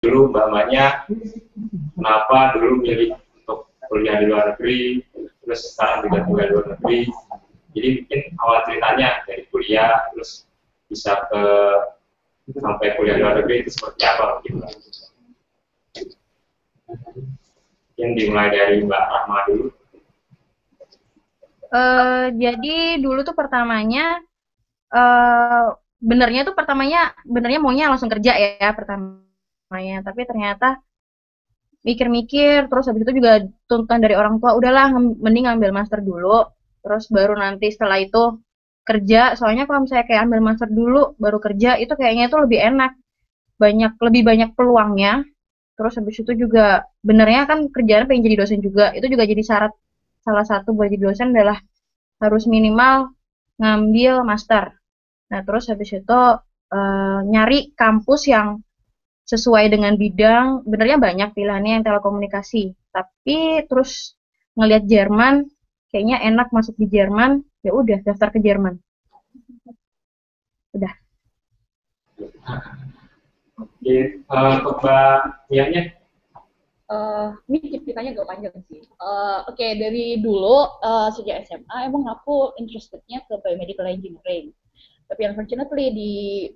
dulu mbak-mbaknya kenapa dulu milih untuk kuliah di luar negeri, terus sekarang juga tinggal di luar negeri. Jadi mungkin awal ceritanya dari kuliah, terus bisa sampai kuliah di luar negeri itu seperti apa gitu. Mungkin dimulai dari Mbak Rahma dulu. Jadi dulu tuh pertamanya benernya maunya langsung kerja ya pertamanya, tapi ternyata mikir-mikir terus habis itu juga tuntutan dari orang tua udahlah mending ambil master dulu terus baru nanti setelah itu kerja, soalnya kalau misalnya kayak ambil master dulu baru kerja itu kayaknya itu lebih enak, lebih banyak peluangnya. Terus habis itu juga benernya kan kerjaan pengen jadi dosen juga, itu juga jadi syarat salah satu buat jadi dosen adalah harus minimal ngambil master. Nah, terus habis itu nyari kampus yang sesuai dengan bidang, benernya banyak pilihannya yang telekomunikasi. Tapi terus ngelihat Jerman, kayaknya enak masuk di Jerman, ya udah daftar ke Jerman. Udah. Oke, untuk Mbak Mianya. Ini ceritanya agak panjang sih. Oke, dari dulu sejak SMA emang aku interestednya ke biomedical engineering. Tapi unfortunately di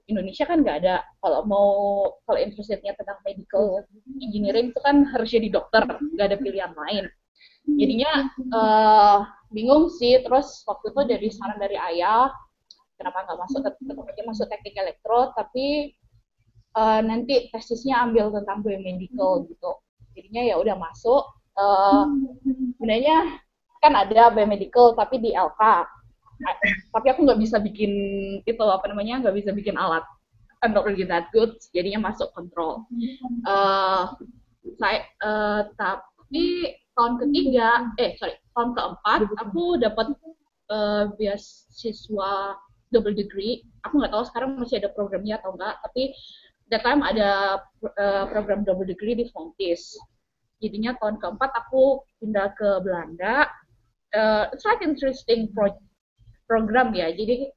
Indonesia kan nggak ada. Kalau interestednya tentang medical engineering itu kan harus jadi dokter, nggak ada pilihan lain. Jadinya bingung sih. Terus waktu itu dari saran dari ayah, kenapa nggak masuk teknik elektro, tapi nanti tesisnya ambil tentang biomedical gitu. Jadinya ya udah masuk. Sebenarnya kan ada biomedical tapi di LK. Tapi aku nggak bisa bikin itu nggak bisa bikin alat. I'm not really that good. Jadinya masuk kontrol. Tapi tahun keempat aku dapat beasiswa double degree. Aku nggak tahu sekarang masih ada programnya atau enggak, tapi that time ada program double degree di Fontis. Jadinya tahun keempat aku pindah ke Belanda. It's like interesting program ya. Jadi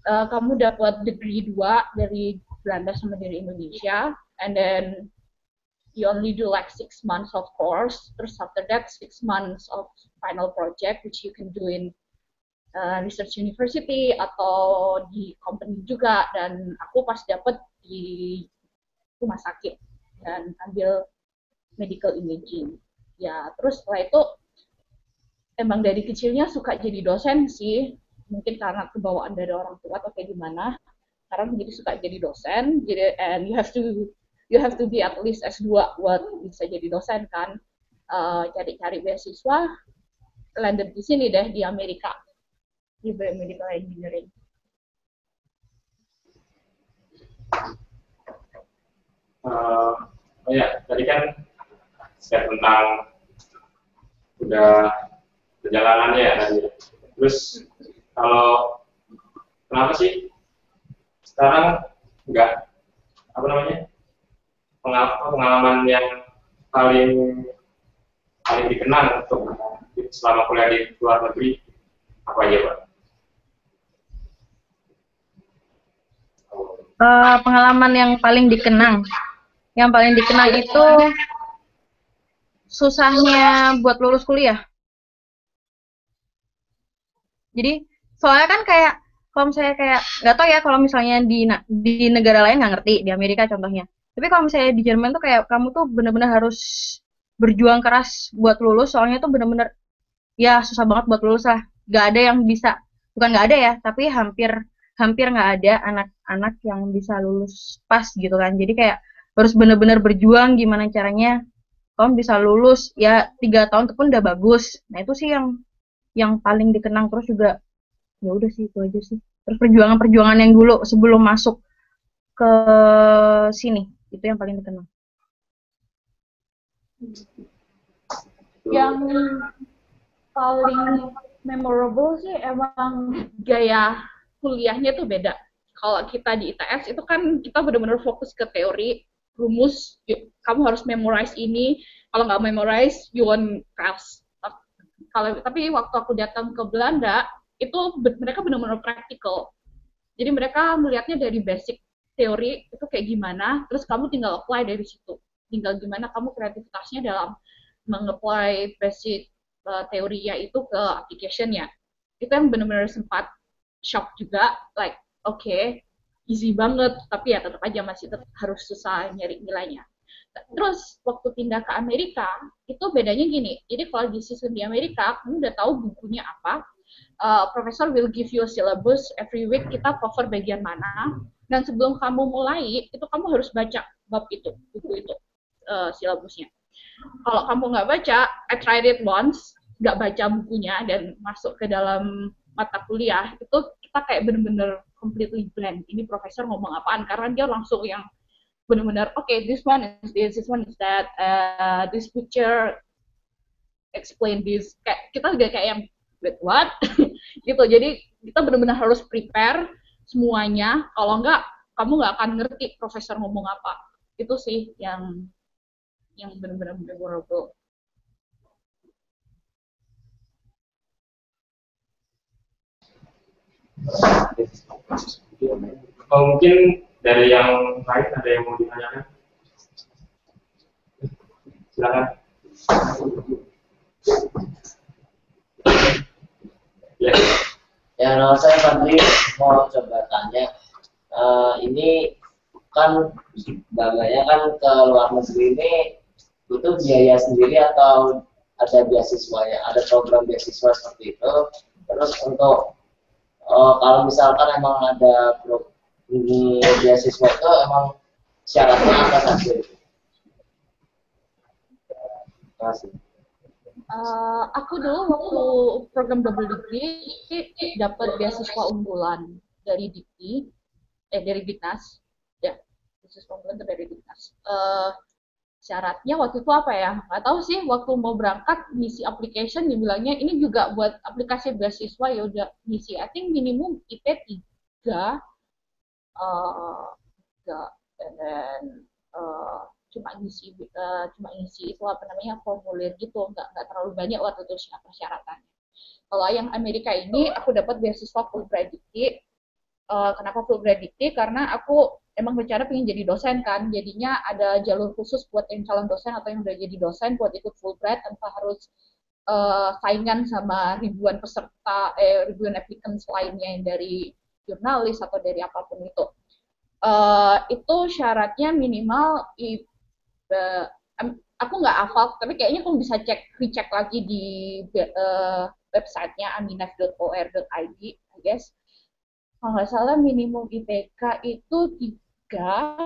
kamu dapat degree 2 dari Belanda sama dari Indonesia, and then you only do like 6 months of course. Terus after that 6 months of final project which you can do in research university atau di company juga. Dan aku pas dapet di rumah sakit dan ambil medical imaging. Ya, terus setelah itu emang dari kecilnya suka jadi dosen sih. Mungkin karena kebawaan dari orang tua atau kayak gimana. Sekarang jadi suka jadi dosen. Jadi and you have to be at least S2 buat bisa jadi dosen kan. Cari-cari beasiswa, landed di sini deh di Amerika di biomedical engineering. Tadi kan saya tentang udah perjalanannya ya tadi. Terus kalau kenapa sih sekarang nggak pengalaman yang paling dikenang untuk selama kuliah di luar negeri apa aja, Pak? Pengalaman yang paling dikenang itu susahnya buat lulus kuliah. Jadi soalnya kan kayak kalau misalnya kayak nggak tahu ya kalau misalnya di negara lain nggak ngerti, di Amerika contohnya. Tapi kalau misalnya di Jerman tuh kayak kamu tuh bener-bener harus berjuang keras buat lulus, soalnya tuh bener-bener ya susah banget buat lulus lah. Nggak ada yang bisa, bukan nggak ada ya, tapi hampir nggak ada anak-anak yang bisa lulus pas gitu kan. Jadi kayak harus bener-bener berjuang gimana caranya kamu bisa lulus ya 3 tahun itu pun udah bagus. Nah itu sih yang paling dikenang. Terus juga ya udah sih itu aja sih. Terus perjuangan yang dulu sebelum masuk ke sini itu yang paling dikenang. Yang paling memorable sih emang gaya kuliahnya tuh beda. Kalau kita di ITS itu kan kita benar-benar fokus ke teori, rumus, kamu harus memorize ini, kalau nggak memorize, you won't pass. Tapi waktu aku datang ke Belanda, itu mereka benar-benar praktikal. Jadi mereka melihatnya dari basic teori itu kayak gimana, terus kamu tinggal apply dari situ. Tinggal gimana kamu kreativitasnya dalam meng-apply basic teorinya itu ke application-nya. Itu yang benar-benar sempat shock juga, like, oke, easy banget, tapi ya tetap aja masih harus susah nyari nilainya. Terus waktu pindah ke Amerika, itu bedanya gini, jadi kalau di sistem di Amerika, kamu udah tahu bukunya apa, profesor will give you a syllabus, every week kita cover bagian mana, dan sebelum kamu mulai, itu kamu harus baca bab itu, buku itu, syllabusnya. Kalau kamu nggak baca, I tried it once, nggak baca bukunya dan masuk ke dalam mata kuliah, itu kita kayak bener-bener completely blank. Ini profesor ngomong apaan, karena dia langsung yang bener-bener, okay, this one is this one is that, this picture explain this. Kayak, kita udah kayak yang, wait, what? Gitu, jadi kita bener-bener harus prepare semuanya, kalau nggak, kamu nggak akan ngerti profesor ngomong apa. Itu sih yang benar-benar memorable. Oh, mungkin dari yang lain ada yang mau ditanyakan? Silakan. Ya. Ya, nah, saya tadi mau coba tanya, ini kan bangganya kan ke luar negeri ini itu biaya sendiri atau ada beasiswanya, ada program beasiswa seperti itu. Terus untuk kalau misalkan emang ada beasiswa itu emang syaratnya apa saja? Terima kasih. Aku dulu waktu program double degree dapat beasiswa unggulan dari Dikti, dari Diknas, ya, beasiswa unggulan dari Diknas. Syaratnya waktu itu apa ya? Nggak tahu sih. Waktu mau berangkat ngisi application, dibilangnya ini juga buat aplikasi beasiswa, ya udah ngisi. I think minimum IP 3, dan cuma ngisi itu apa namanya formulir gitu, nggak terlalu banyak waktu itu persyaratannya. Kalau yang Amerika ini aku dapat beasiswa Fulbright Dikti. Kenapa Fulbright Dikti? Karena aku emang rencana pengen jadi dosen kan, jadinya ada jalur khusus buat yang calon dosen atau yang udah jadi dosen buat ikut Fulbright tanpa harus saingan sama ribuan peserta, ribuan applicants lainnya yang dari jurnalis atau dari apapun itu. Itu syaratnya minimal aku nggak hafal, tapi kayaknya aku bisa recheck lagi di websitenya aminef.or.id, I guess. Kalau nggak salah minimum IPK itu 3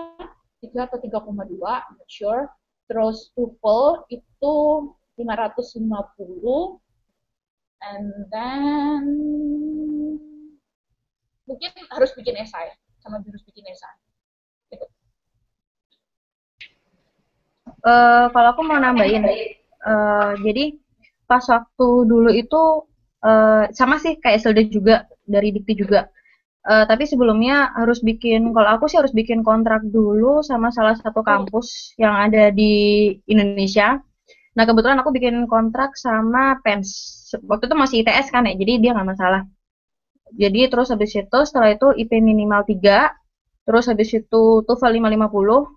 atau 3,2, not sure. Terus TOEFL itu 550, and then mungkin harus bikin esai, sama harus bikin esai. Gitu. Kalau aku mau nambahin, jadi pas waktu dulu itu sama sih kayak Selda juga, dari Dikti juga. Tapi sebelumnya harus bikin, kalau aku sih harus bikin kontrak dulu sama salah satu kampus yang ada di Indonesia. Nah kebetulan aku bikin kontrak sama PENS. Waktu itu masih ITS kan ya, jadi dia nggak masalah. Jadi terus habis itu setelah itu IP minimal 3, terus habis itu TOEFL 550,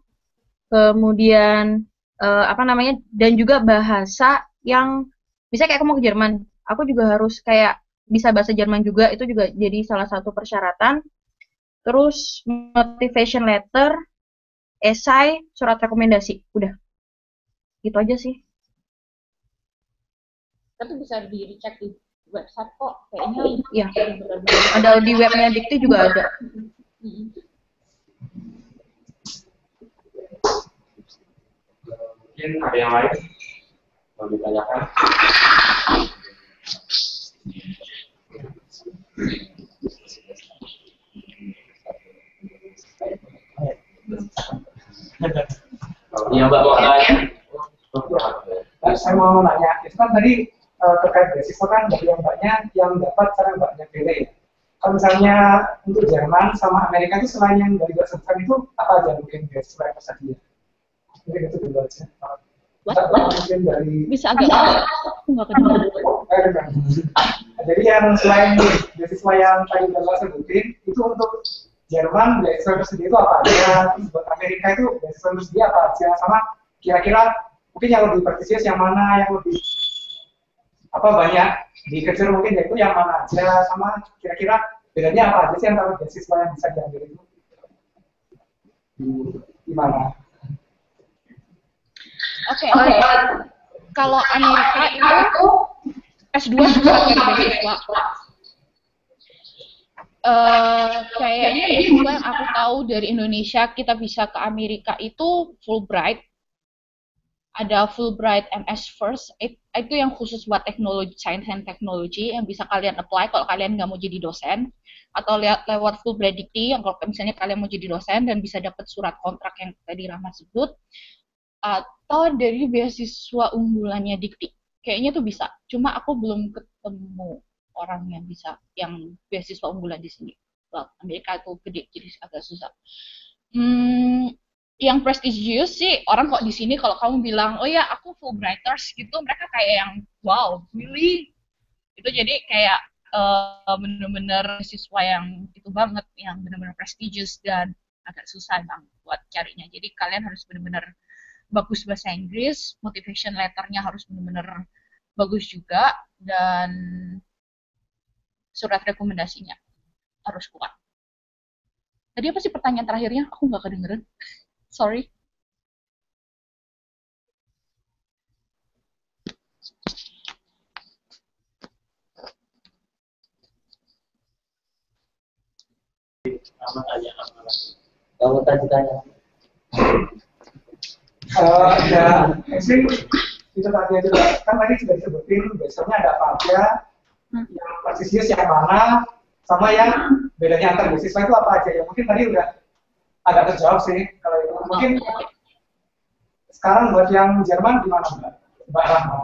kemudian apa namanya, dan juga bahasa yang bisa kayak aku mau ke Jerman, aku juga harus kayak bisa bahasa Jerman juga, itu juga jadi salah satu persyaratan. Terus motivation letter, esai, surat rekomendasi, udah. Gitu aja sih. Tapi bisa dicek di website kok, kayaknya. Iya. Ada di webnya Dikti juga ada. Mungkin ada yang lain mau ditanyakan? Iya Mbak, mau tanya. Saya mau nanya, itu kan tadi terkait beasiswa kan dari yang mbaknya yang dapat cara mbaknya pilih ya. Kalau misalnya untuk Jerman sama Amerika itu selain yang dari sebutkan itu apa aja mungkin beasiswa yang tersedia? Mungkin itu dulu aja. Mungkin dari Bisa agak nggak kedengeran. Jadi yang selain beasiswa yang tadi Bapak sebutin itu untuk Jerman beasiswa tersedia itu apa aja, terus buat Amerika itu beasiswa tersedia apa aja, sama kira-kira mungkin yang lebih prestisius yang mana, yang lebih apa banyak dikejar mungkin yaitu yang mana aja, sama kira-kira bedanya apa aja sih antara beasiswa yang bisa diambil itu gimana? Oke. Kalau Amerika itu S2 susah cari beasiswa. Kayaknya beasiswa yang aku tahu dari Indonesia kita bisa ke Amerika itu Fulbright. Ada Fulbright MS First, itu yang khusus buat teknologi, science and technology yang bisa kalian apply kalau kalian nggak mau jadi dosen, atau lewat Fulbright Dikti yang kalau misalnya kalian mau jadi dosen dan bisa dapat surat kontrak yang tadi Rahmat sebut, atau dari beasiswa unggulannya Dikti. Kayaknya tuh bisa, cuma aku belum ketemu orang yang bisa, yang beasiswa unggulan di sini. Well, Amerika itu gede, jadi agak susah. Yang prestigious sih orang kok di sini kalau kamu bilang oh ya aku Fulbrighters gitu, mereka kayak yang wow really itu, jadi kayak bener-bener siswa yang itu banget, yang bener-bener prestigious dan agak susah bang buat carinya. Jadi kalian harus bener-bener bagus bahasa Inggris, motivation letternya harus bener-bener bagus juga, dan surat rekomendasinya harus kuat. Tadi apa sih pertanyaan terakhirnya? Aku nggak kedengeran. Sorry. Kamu tanya. Ya, sih itu tadi aja kan tadi sudah disebutin biasanya ada apa aja, yang prestisius yang mana, sama yang bedanya antar beasiswa itu apa aja ya, mungkin tadi udah agak terjawab sih kalau itu. Mungkin sekarang buat yang Jerman gimana Mbak Rahma?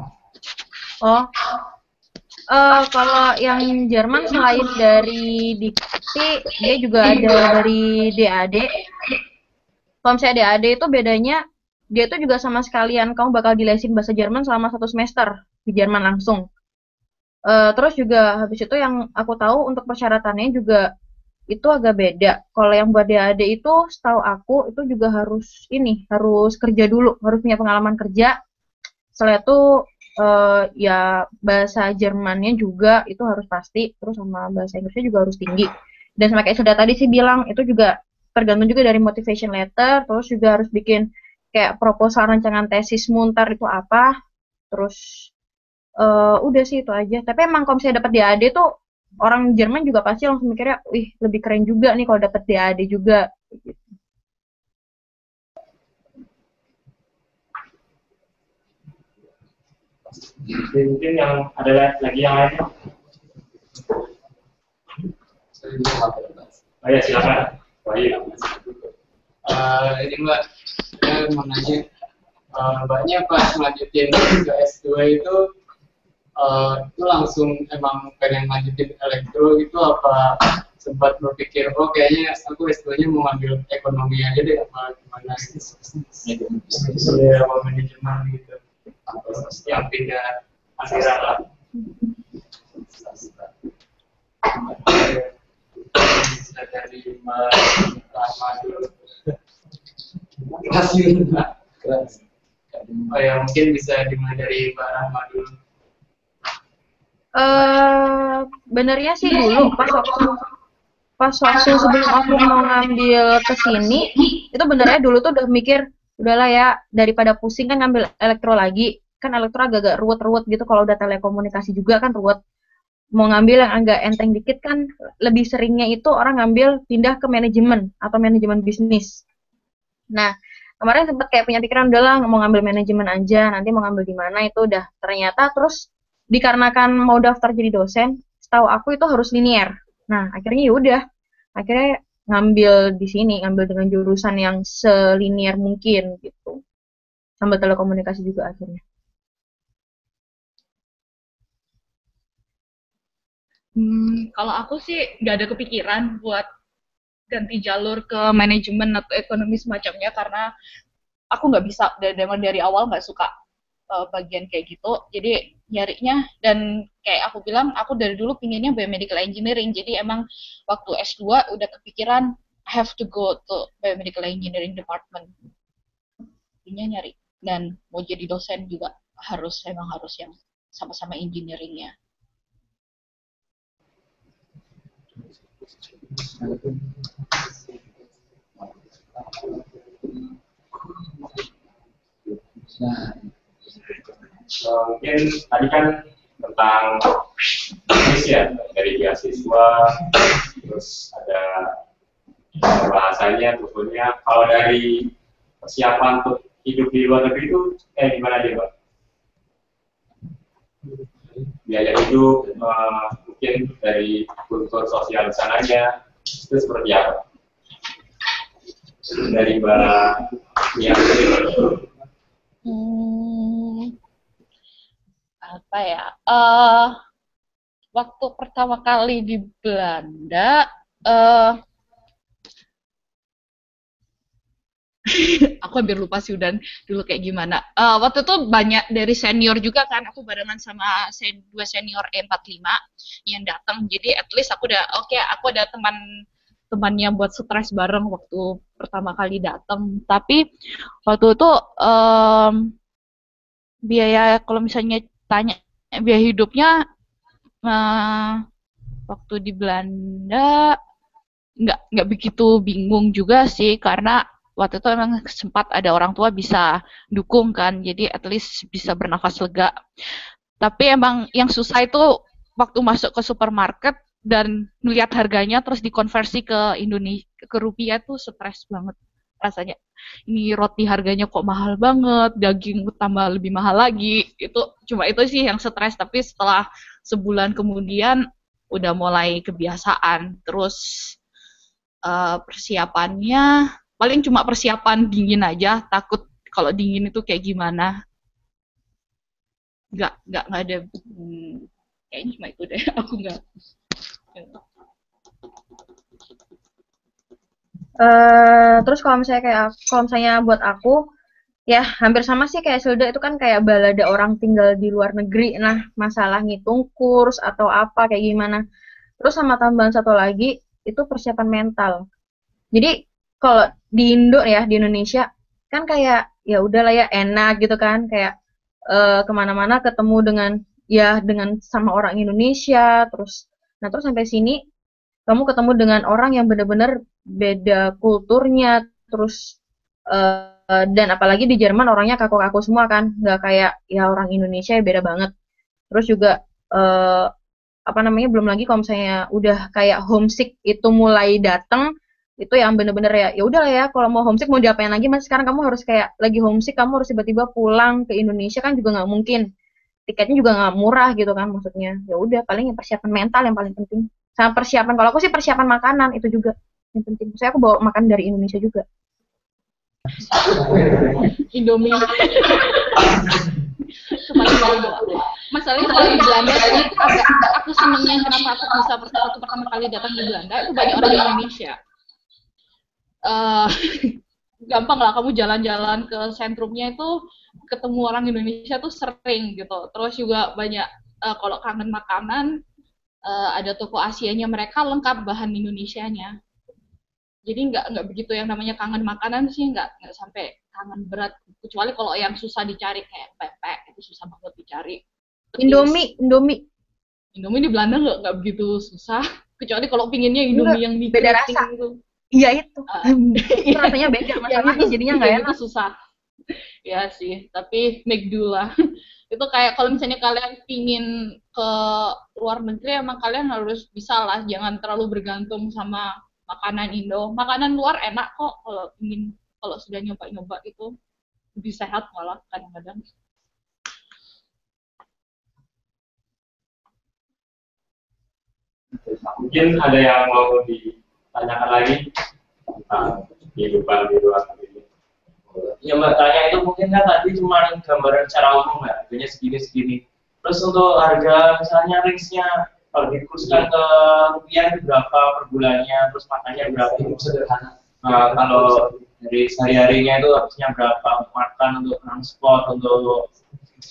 Kalau yang Jerman selain dari Dikti, dia juga ada dari DAD. Kalau misalnya DAD itu bedanya, dia itu juga sama sekalian kamu bakal dilesin bahasa Jerman selama 1 semester di Jerman langsung. Terus juga habis itu yang aku tahu untuk persyaratannya juga itu agak beda. Kalau yang buat DAD itu setahu aku itu juga harus kerja dulu, harus punya pengalaman kerja. Setelah itu ya bahasa Jermannya juga itu harus pasti, terus sama bahasa Inggrisnya juga harus tinggi. Dan sama kayak sudah tadi sih bilang, itu juga tergantung juga dari motivation letter, terus juga harus bikin kayak proposal rancangan tesismu ntar itu apa, terus udah sih itu aja. Tapi emang kalau misalnya dapat DAD tuh orang Jerman juga pasti langsung mikirnya, wih lebih keren juga nih kalau dapat DAD juga. Mungkin yang ada lagi yang lain? Oh ya silakan. Baik. Ini Mbak, saya mau nanya, Mbaknya pas lanjutin ke S2 itu langsung emang pengen lanjutin elektro gitu, apa sempat berpikir oh kayaknya aku S2-nya mau ambil ekonomi aja deh, apa gimana gitu, ya mau manajemen gitu, yang pindah aliran lah. Bisa dari dulu. Oh ya, mungkin bisa dimulai dari Mbak Rahma dulu. Benernya sih dulu pas waktu sebelum aku mau ngambil ke sini, itu benernya dulu tuh udah mikir udahlah ya, daripada pusing kan ngambil elektro lagi, kan elektro agak-agak ruwet-ruwet gitu, kalau udah telekomunikasi juga kan ruwet. Mau ngambil yang agak enteng dikit kan lebih seringnya itu orang ngambil pindah ke manajemen atau manajemen bisnis. Nah, kemarin sempat kayak punya pikiran udahlah mau ngambil manajemen aja, nanti mau ngambil di mana itu udah, ternyata terus dikarenakan mau daftar jadi dosen, setahu aku itu harus linier. Nah, akhirnya ya udah, akhirnya ngambil di sini, ngambil dengan jurusan yang selinier mungkin gitu. Sambil telekomunikasi juga akhirnya. Kalau aku sih nggak ada kepikiran buat ganti jalur ke manajemen atau ekonomi semacamnya, karena aku nggak bisa dari awal nggak suka bagian kayak gitu. Jadi nyarinya, dan kayak aku bilang, aku dari dulu pinginnya biomedical engineering. Jadi emang waktu S2 udah kepikiran have to go to biomedical engineering department. Jadinya nyari, dan mau jadi dosen juga emang harus yang sama-sama engineeringnya. Mungkin tadi kan tentang bisnis ya, dari beasiswa, terus ada bahasanya, tujuannya. Kalau dari persiapan untuk hidup di luar negeri itu gimana dia, Pak? Biaya hidup, mungkin dari kultur sosial sananya, itu seperti apa? Dari Mbak Mia. Apa ya? Waktu pertama kali di Belanda, aku hampir lupa sih udah dulu kayak gimana. Waktu itu banyak dari senior juga kan, aku barengan sama dua senior E45 yang datang. Jadi at least aku ada temannya buat stres bareng waktu pertama kali datang. Tapi waktu itu biaya, kalau misalnya tanya biaya hidupnya waktu di Belanda nggak begitu bingung juga sih, karena waktu itu emang sempat ada orang tua bisa dukung kan, jadi at least bisa bernafas lega. Tapi emang yang susah itu waktu masuk ke supermarket dan melihat harganya terus dikonversi ke Indonesia, ke rupiah tuh stres banget rasanya. Ini roti harganya kok mahal banget, daging tambah lebih mahal lagi. Itu sih yang stres, tapi setelah sebulan kemudian udah mulai kebiasaan. Terus persiapannya paling cuma persiapan dingin aja, takut kalau dingin itu kayak gimana. Nggak ada, kayaknya cuma itu deh, aku nggak. Terus kalau misalnya buat aku, ya hampir sama sih kayak Silda, itu kan kayak balada orang tinggal di luar negeri. Nah, masalah ngitung kurs atau apa kayak gimana. Terus sama tambahan satu lagi, itu persiapan mental. Jadi kalau di Indonesia kan kayak ya udahlah ya, enak gitu kan, kayak kemana-mana ketemu dengan sama orang Indonesia, terus sampai sini kamu ketemu dengan orang yang benar-benar beda kulturnya, terus dan apalagi di Jerman orangnya kaku-kaku semua kan, nggak kayak ya orang Indonesia, ya beda banget. Terus juga belum lagi kalau misalnya udah kayak homesick itu mulai datang, itu yang bener-bener ya udahlah ya, kalau mau homesick mau diapain lagi mas, sekarang kamu harus kayak lagi homesick, kamu harus tiba-tiba pulang ke Indonesia kan juga nggak mungkin, tiketnya juga nggak murah gitu kan, maksudnya ya udah paling yang persiapan mental yang paling penting, sama persiapan, kalau aku sih persiapan makanan itu juga yang penting. Saya aku bawa makan dari Indonesia juga. Indomie. Masalahnya kalau di Belanda itu aku senengnya kenapa aku bisa waktu pertama kali datang di Belanda itu banyak orang Indonesia. Gampang lah kamu jalan-jalan ke sentrumnya itu ketemu orang Indonesia tuh sering gitu. Terus juga banyak kalau kangen makanan ada toko Asianya mereka lengkap bahan Indonesianya. Jadi nggak begitu yang namanya kangen makanan sih, nggak sampai kangen berat, kecuali kalau yang susah dicari kayak pepek itu susah banget dicari. Indomie di Belanda nggak begitu susah, kecuali kalau pinginnya Indomie yang beda rasa gitu. Iya itu rasanya beda, masalahnya jadinya nggak enak, susah ya sih, tapi make do lah. Itu kayak kalau misalnya kalian pingin ke luar negeri, emang kalian harus bisa lah, jangan terlalu bergantung sama makanan Indo. Makanan luar enak kok kalau sudah nyoba-nyoba itu, lebih sehat malah kadang-kadang. Mungkin ada yang mau ditanyakan lagi tentang kehidupan di luar negeri. Ya Mbak, tanya itu mungkin kan tadi cuma gambaran secara umum ya, harganya segini-segini. Terus untuk harga misalnya range-nya kalau dikurskan ke rupiah itu berapa per bulannya, terus makannya berapa, itu sederhana. Kalau dari sehari-harinya itu habisnya berapa untuk makan, untuk transport, untuk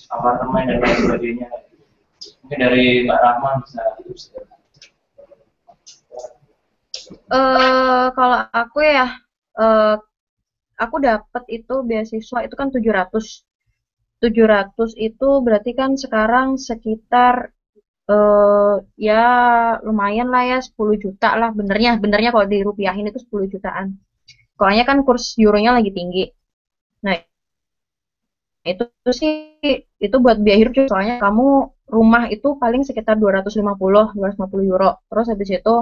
apartemen dan lain sebagainya. Mungkin dari Mbak Rahma bisa. Kalau aku ya, eh, aku dapat itu beasiswa itu kan 700. 700 itu berarti kan sekarang sekitar ya lumayan lah ya 10 juta lah benernya kalau dirupiahin itu 10 jutaan. Soalnya kan kurs euronya lagi tinggi. Nah, itu sih itu buat biaya hidup soalnya kamu rumah itu paling sekitar 250 euro. Terus habis itu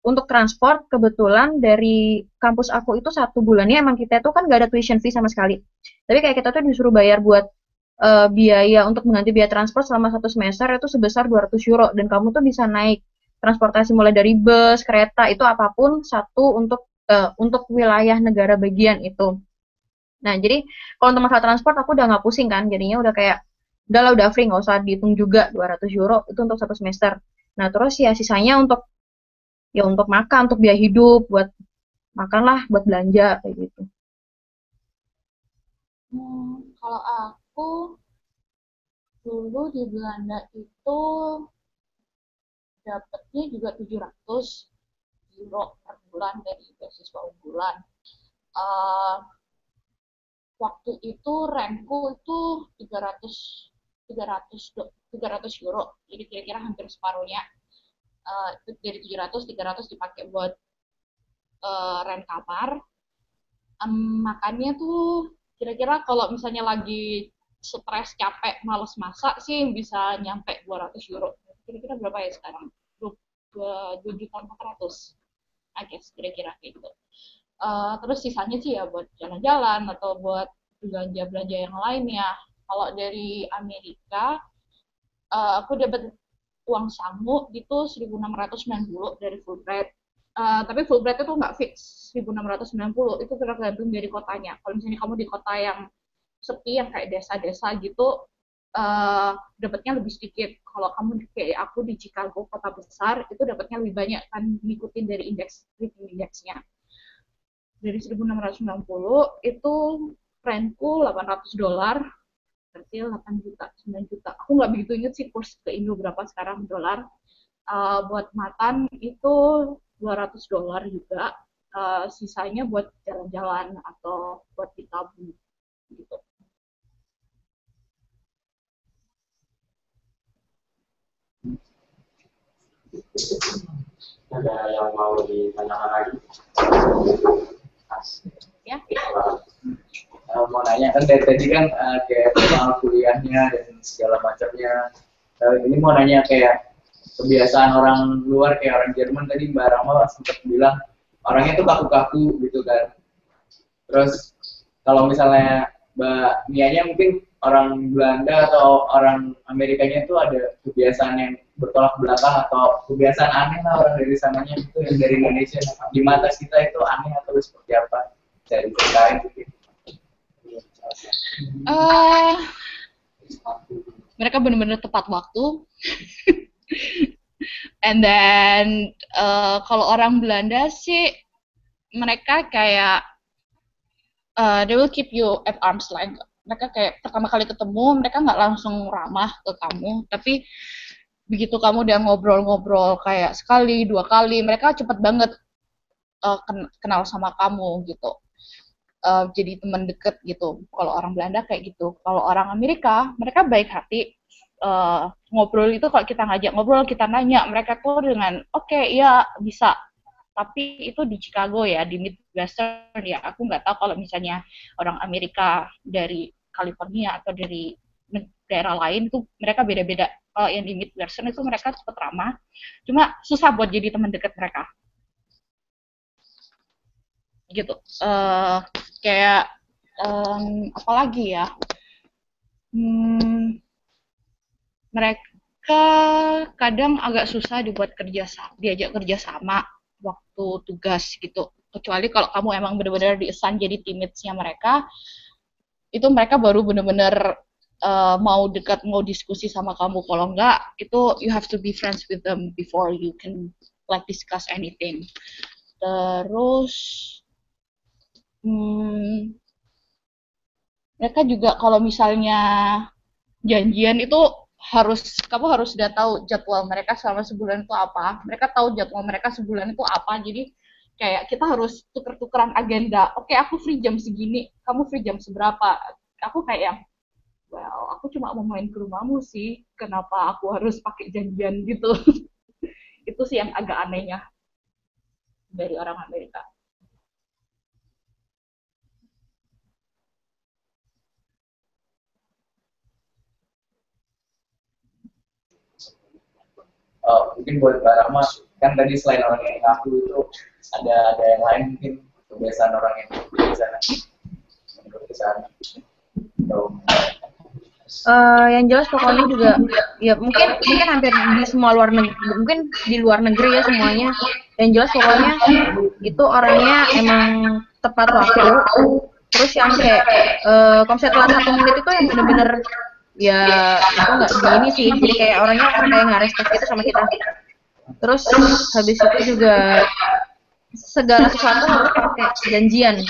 untuk transport kebetulan dari kampus aku itu 1 bulannya emang kita tuh kan gak ada tuition fee sama sekali. Tapi kayak kita tuh disuruh bayar buat biaya untuk mengganti biaya transport selama 1 semester itu sebesar 200 euro dan kamu tuh bisa naik transportasi mulai dari bus, kereta itu apapun satu untuk wilayah negara bagian itu. Nah, jadi kalau untuk masalah transport aku udah nggak pusing kan, jadinya udah kayak udahlah udah free nggak usah dihitung juga 200 euro itu untuk 1 semester. Nah, terus ya sisanya untuk makan, untuk biaya hidup, buat makan lah, buat belanja kayak gitu. Kalau aku dulu di Belanda itu dapatnya juga 700 euro per bulan dari beasiswa unggulan. Uh, Waktu itu rentku itu 300 euro, jadi kira-kira hampir separuhnya. Dari 300 dipakai buat rent kamar. Makannya tuh kira-kira kalau misalnya lagi stres, capek, males masak sih bisa nyampe 200 euro. Kira-kira berapa ya sekarang? 2.400.000, I guess, kira-kira kayak gitu. Terus sisanya sih ya buat jalan-jalan atau buat belanja-belanja yang lainnya. Kalau dari Amerika, aku dapat uang sangu itu 1.690 dari Fulbright. Tapi Fulbright itu nggak fix 1.690, itu tergantung dari kotanya. Kalau misalnya kamu di kota yang sepi, yang kayak desa-desa gitu, dapatnya lebih sedikit. Kalau kamu kayak aku di Chicago, kota besar, itu dapatnya lebih banyak kan, ngikutin dari living index-nya. Dari 1.690 itu rentku $800, berarti 8 juta, 9 juta. Aku nggak begitu inget sih kurs ke Indo berapa sekarang dolar. Buat makan itu $200 juga. Sisanya buat jalan-jalan atau buat ditabung gitu. Ada yang mau ditanyakan lagi? Ya. Mau nanya kan dari tadi kan kayak soal kuliahnya dan segala macamnya. Ini mau nanya kayak kebiasaan orang luar kayak orang Jerman tadi Mbak Rama sempat bilang orangnya tuh kaku-kaku gitu kan. Terus kalau misalnya Mbak Mianya mungkin orang Belanda atau orang Amerikanya itu ada kebiasaan yang bertolak belakang atau kebiasaan aneh lah orang dari sananya itu yang dari Indonesia di mata kita itu aneh atau seperti apa? Dari ceritain mungkin. Mereka benar-benar tepat waktu. And then kalau orang Belanda sih mereka kayak they will keep you at arm's length. Mereka kayak pertama kali ketemu mereka nggak langsung ramah ke kamu, tapi begitu kamu udah ngobrol-ngobrol kayak sekali, 2 kali, mereka cepet banget kenal sama kamu gitu. Jadi teman deket gitu. Kalau orang Belanda kayak gitu. Kalau orang Amerika, mereka baik hati. Ngobrol itu kalau kita ngajak ngobrol, kita nanya, mereka tuh dengan oke, ya bisa. Tapi itu di Chicago ya, di Midwestern ya. Aku nggak tahu kalau misalnya orang Amerika dari California atau dari daerah lain tuh mereka beda-beda. Kalau yang di Midwestern itu mereka cepet ramah. Cuma susah buat jadi teman dekat mereka. Gitu. Kayak apalagi ya, mereka kadang agak susah diajak kerja sama waktu tugas gitu, kecuali kalau kamu emang benar-benar di-assign jadi teammates-nya mereka, itu mereka baru benar-benar mau dekat, mau diskusi sama kamu. Kalau enggak, itu you have to be friends with them before you can like discuss anything. Terus mereka juga kalau misalnya janjian itu kamu harus udah tahu jadwal mereka selama sebulan itu apa. Mereka tahu jadwal mereka sebulan itu apa. Jadi kayak kita harus tuker-tukeran agenda. Oke, aku free jam segini, kamu free jam seberapa. Aku kayak yang, well, aku cuma mau main ke rumahmu sih. Kenapa aku harus pakai janjian gitu? Itu sih yang agak anehnya dari orang Amerika. Mungkin buat Mbak Rahma, kan tadi selain orang yang ngaku itu ada yang lain mungkin kebiasaan orang yang di sana. Menurut di sana. Yang jelas pokoknya juga ya mungkin hampir di semua luar negeri, mungkin di luar negeri ya semuanya. Yang jelas pokoknya itu orangnya emang tepat waktu. Terus yang kayak kalau misalnya telat 1 menit itu yang bener-bener ya itu nggak gini sih. Jadi kayak orangnya kayak nggak respect gitu sama kita. Terus habis itu juga segala sesuatu harus pakai janjian.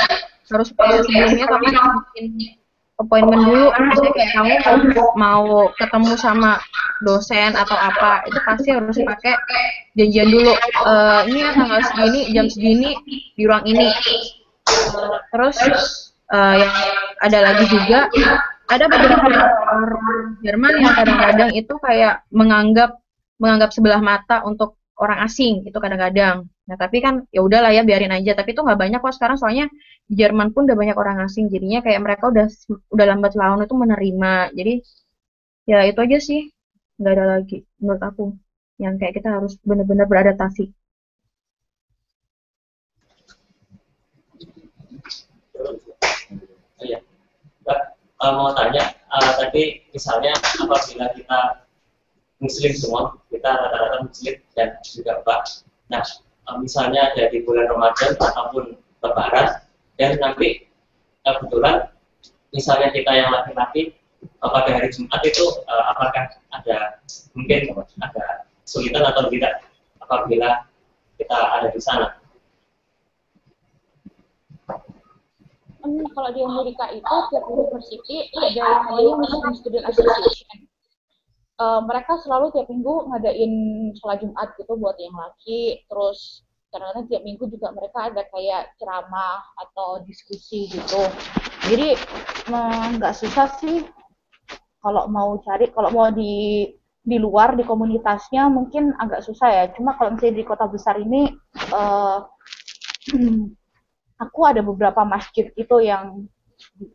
Harus sebelumnya kamu bikin appointment dulu, misalnya kayak kamu mau ketemu sama dosen atau apa, itu pasti harus pakai janjian dulu. Ini ya tanggal segini, jam segini di ruang ini. Terus yang ada lagi juga, ada beberapa orang Jerman yang kadang-kadang itu kayak menganggap sebelah mata untuk orang asing itu kadang-kadang. Nah tapi kan ya udahlah ya biarin aja. Tapi itu nggak banyak kok sekarang soalnya di Jerman pun udah banyak orang asing. Jadinya kayak mereka udah lambat laun itu menerima. Jadi ya itu aja sih, nggak ada lagi menurut aku yang kayak kita harus benar-benar beradaptasi. Oh iya, Mbak, mau tanya tadi misalnya apabila kita Muslim semua, kita rata-rata Muslim dan juga Mbak. Nah, misalnya ada di bulan Ramadan ataupun Lebaran, dan nanti kebetulan misalnya kita yang laki-laki pada hari Jumat itu apakah ada mungkin ada kesulitan atau tidak apabila kita ada di sana? Kalau di Amerika itu tiap university ada yang namanya Muslim Student Association. Mereka selalu tiap minggu ngadain sholat Jumat gitu buat yang laki, terus kadang-kadang tiap minggu juga mereka ada kayak ceramah atau diskusi gitu. Jadi nggak susah sih kalau mau di luar di komunitasnya mungkin agak susah ya. Cuma kalau misalnya di kota besar ini aku ada beberapa masjid itu yang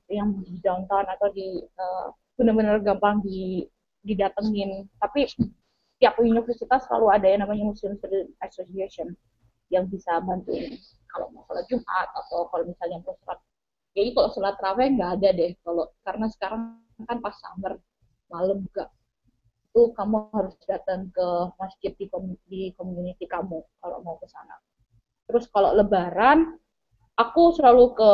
di downtown atau di benar-benar gampang didatengin. Tapi tiap universitas selalu ada yang namanya Muslim Student Association yang bisa bantuin kalau mau sholat Jumat atau kalau misalnya mau sholat. Jadi kalau sholat tarawih nggak ada deh karena sekarang kan pas summer malam juga itu kamu harus datang ke masjid di community kamu kalau mau ke sana. Terus kalau Lebaran aku selalu ke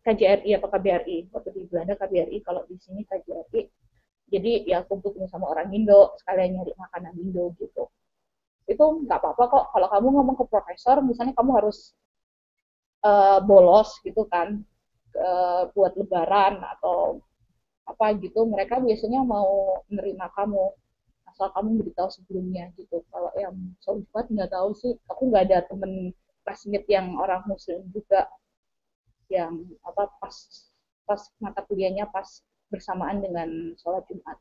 KJRI atau KBRI. Waktu di Belanda KBRI, kalau di sini KJRI. Jadi ya kumpul sama orang Indo, sekalian nyari makanan Indo gitu. Itu nggak apa-apa kok. Kalau kamu ngomong ke profesor, misalnya kamu harus bolos gitu kan, buat Lebaran atau apa gitu, mereka biasanya mau menerima kamu asal kamu beritahu sebelumnya gitu. Kalau yang sobat nggak tahu sih, aku nggak ada temen classmate yang orang Muslim juga yang apa pas mata kuliahnya pas bersamaan dengan sholat Jumat.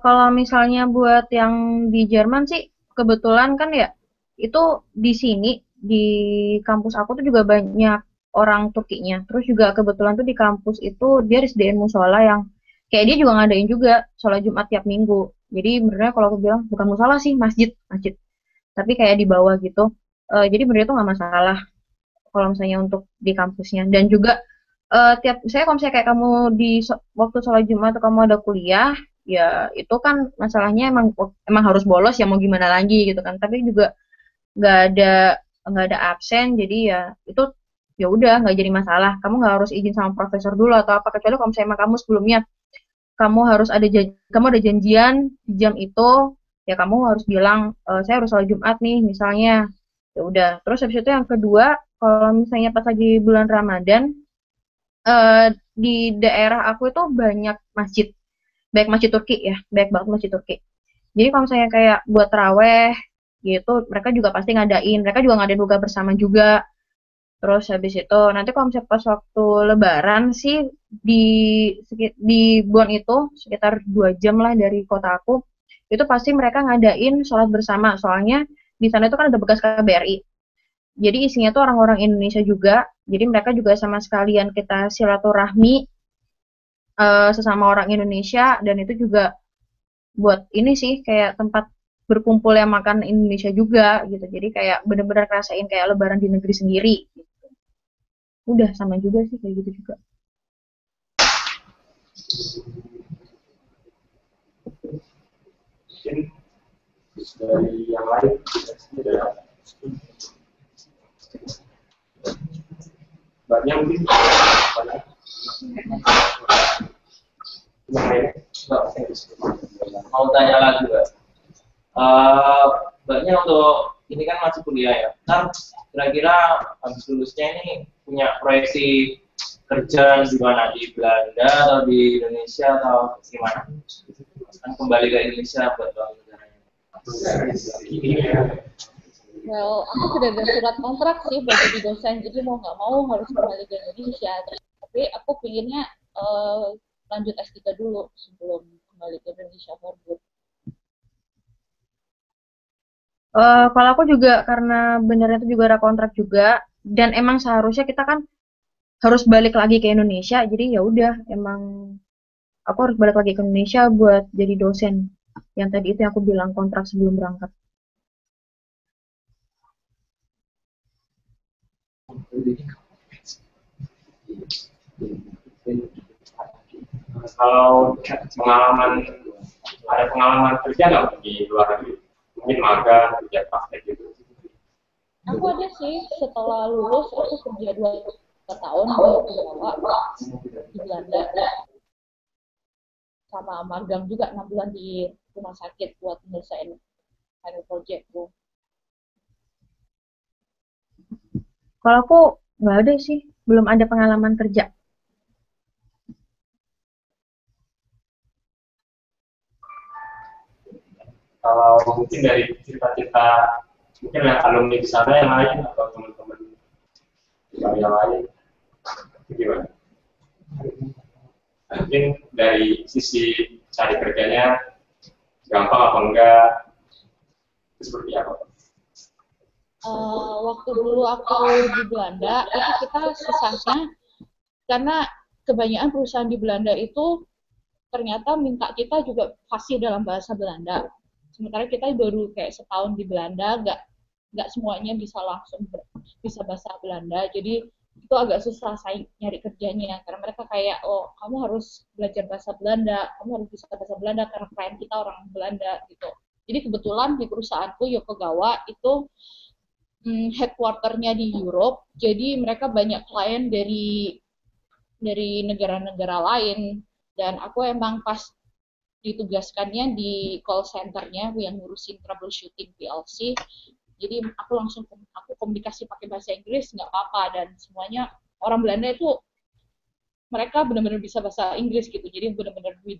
Kalau misalnya buat yang di Jerman sih kebetulan kan ya itu di sini di kampus aku tuh juga banyak orang Turkinya. Terus juga kebetulan tuh di kampus itu dia disediain musola yang kayak dia juga ngadain juga sholat Jumat tiap minggu. Jadi sebenarnya kalau aku bilang bukan musola sih, masjid. Tapi kayak di bawah gitu. Jadi sebenarnya itu nggak masalah kalau misalnya untuk di kampusnya. Dan juga kalau misalnya kayak kamu di waktu sholat Jumat atau kamu ada kuliah, ya itu kan masalahnya emang harus bolos ya mau gimana lagi gitu kan. Tapi juga nggak ada absen, jadi ya itu ya udah nggak jadi masalah. Kamu nggak harus izin sama profesor dulu atau apa, kecuali kalau misalnya kamu sebelumnya kamu ada janjian di jam itu, ya kamu harus bilang saya harus sholat Jumat nih misalnya. Ya udah. Terus habis itu yang kedua, kalau misalnya pas lagi bulan Ramadan, di daerah aku itu banyak masjid, baik masjid Turki ya, baik banget masjid Turki. Jadi kalau misalnya kayak buat taraweh gitu, mereka juga pasti ngadain, mereka juga ngadain buka bersama juga. Terus habis itu nanti kalau misalnya pas waktu Lebaran sih di di Bon itu sekitar 2 jam lah dari kota aku, itu pasti mereka ngadain sholat bersama. Soalnya di sana itu kan ada bekas KBRI. Jadi isinya tuh orang-orang Indonesia juga. Jadi mereka juga sama sekalian kita silaturahmi sesama orang Indonesia, dan itu juga buat ini sih kayak tempat berkumpul yang makan Indonesia juga gitu. Jadi kayak bener-bener ngerasain kayak Lebaran di negeri sendiri. Udah sama juga sih kayak gitu juga. Mungkin dari yang lain ada banyak mungkin banyak. Mau tanya lagi, Mbak. Mbaknya untuk ini kan masih kuliah ya. Kan kira-kira habis lulusnya ini punya proyeksi kerja di mana, di Belanda atau di Indonesia atau gimana? Kan kembali ke Indonesia buat bangun negaranya. Well, aku sudah ada surat kontrak sih buat jadi dosen, jadi mau nggak mau harus kembali ke Indonesia. Tapi aku pinginnya lanjut S3 dulu sebelum kembali ke Indonesia for good. Kalau aku juga karena benernya itu juga ada kontrak juga, dan emang seharusnya kita kan harus balik lagi ke Indonesia, jadi ya udah emang aku harus balik lagi ke Indonesia buat jadi dosen. Yang tadi itu yang aku bilang kontrak sebelum berangkat. Kalau ada pengalaman kerja nggak di luar negeri? Mungkin magang, kerja praktek gitu. Aku ada sih, setelah lulus aku kerja 2 tahun di Jawa, di Belanda, sama magang juga 6 bulan di rumah sakit buat menyelesaikan final projectku. Kalau aku nggak ada sih, belum ada pengalaman kerja. Kalau mungkin dari cerita-cerita mungkin yang alumni di sana yang lain atau teman-teman yang lain itu gimana? Mungkin dari sisi cari kerjanya gampang apa enggak, itu seperti apa? Waktu dulu aku di Belanda itu kita susahnya karena kebanyakan perusahaan di Belanda itu ternyata minta kita juga fasih dalam bahasa Belanda. Sementara kita baru kayak setahun di Belanda, nggak semuanya bisa langsung bisa bahasa Belanda. Jadi itu agak susah saya nyari kerjanya karena mereka kayak, oh kamu harus belajar bahasa Belanda, kamu harus bisa bahasa Belanda karena klien kita orang Belanda gitu. Jadi kebetulan di perusahaanku Yokogawa itu headquarternya di Europe, jadi mereka banyak klien dari negara-negara lain, dan aku emang pas ditugaskannya di call centernya yang ngurusin troubleshooting PLC. Jadi aku komunikasi pakai bahasa Inggris nggak apa-apa, dan semuanya orang Belanda itu mereka benar-benar bisa bahasa Inggris gitu. Jadi benar-benar di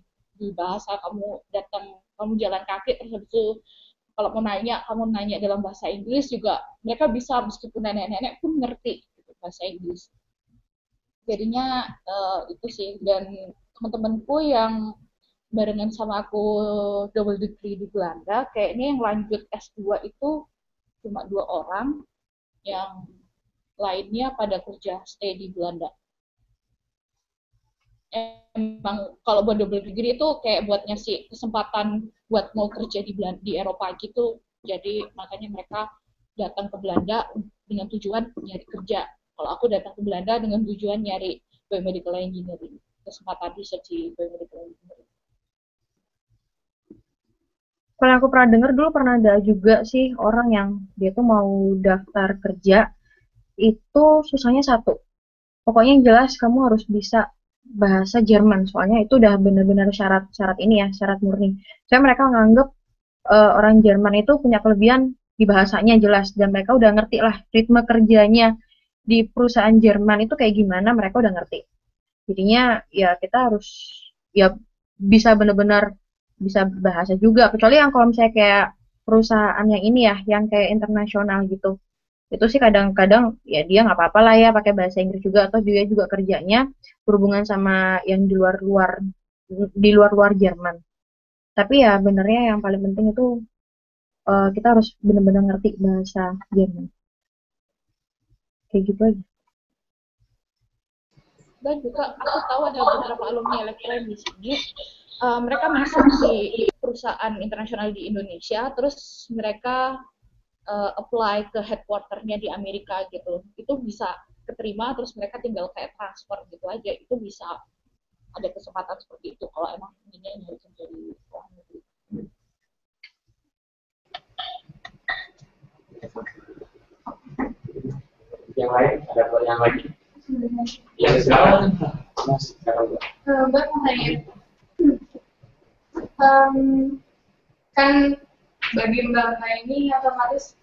bahasa kamu jalan kaki terus habis itu kalau mau nanya kamu nanya dalam bahasa Inggris juga mereka bisa, meskipun nenek-nenek pun ngerti gitu, bahasa Inggris. Jadinya itu sih, dan teman-temanku yang barengan sama aku double degree di Belanda, kayaknya yang lanjut S2 itu cuma 2 orang, yang lainnya pada kerja stay di Belanda. Emang kalau buat double degree itu kayak buat ngasih kesempatan buat mau kerja di Eropa gitu, jadi makanya mereka datang ke Belanda dengan tujuan nyari kerja. Kalau aku datang ke Belanda dengan tujuan nyari biomedical engineering, kesempatan research di biomedical engineering. Kalau aku pernah dengar dulu pernah ada juga sih orang yang dia tuh mau daftar kerja, itu susahnya satu. Pokoknya yang jelas kamu harus bisa bahasa Jerman, soalnya itu udah benar-benar syarat ini ya, syarat murni. Saya mereka nganggep orang Jerman itu punya kelebihan di bahasanya jelas, dan mereka udah ngerti lah ritme kerjanya di perusahaan Jerman itu kayak gimana, mereka udah ngerti. Jadinya ya kita harus ya bisa benar-benar bisa bahasa juga, kecuali yang kalau misalnya kayak perusahaan yang ini ya, yang kayak internasional gitu. Itu sih kadang-kadang ya dia nggak apa-apa lah ya pakai bahasa Inggris juga, atau dia juga kerjanya berhubungan sama yang di luar-luar Jerman. Tapi ya benernya yang paling penting itu kita harus benar-benar ngerti bahasa Jerman. Kayak gitu aja. Dan juga aku tahu ada beberapa alumni elektron di sini, mereka masuk di perusahaan internasional di Indonesia, terus mereka apply ke headquarternya di Amerika gitu. Itu bisa keterima, terus mereka tinggal kayak transfer gitu aja. Itu bisa ada kesempatan seperti itu kalau emang ini harus menjadi luar negeri. Yang lain, ada yang lagi? Yang sekarang? Mbak mau tanya, kan bagi mbak ini otomatis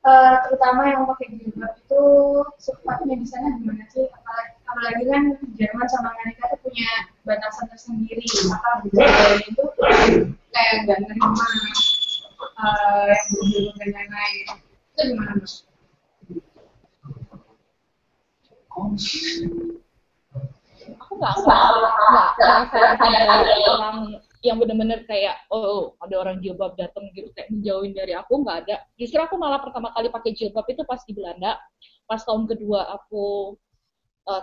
terutama yang pakai jilbab itu sifatnya di sana gimana sih? Apalagi kan Jerman sama Amerika itu punya batasan tersendiri. Apa budaya itu kayak nggak nerima yang berjilbab dan lain-lain. Itu gimana Mas? Aku nggak merasa ada orang yang benar-benar kayak ada orang jilbab datang gitu kayak menjauhin dari aku, nggak ada. Justru aku malah pertama kali pakai jilbab itu pas di Belanda, pas tahun kedua aku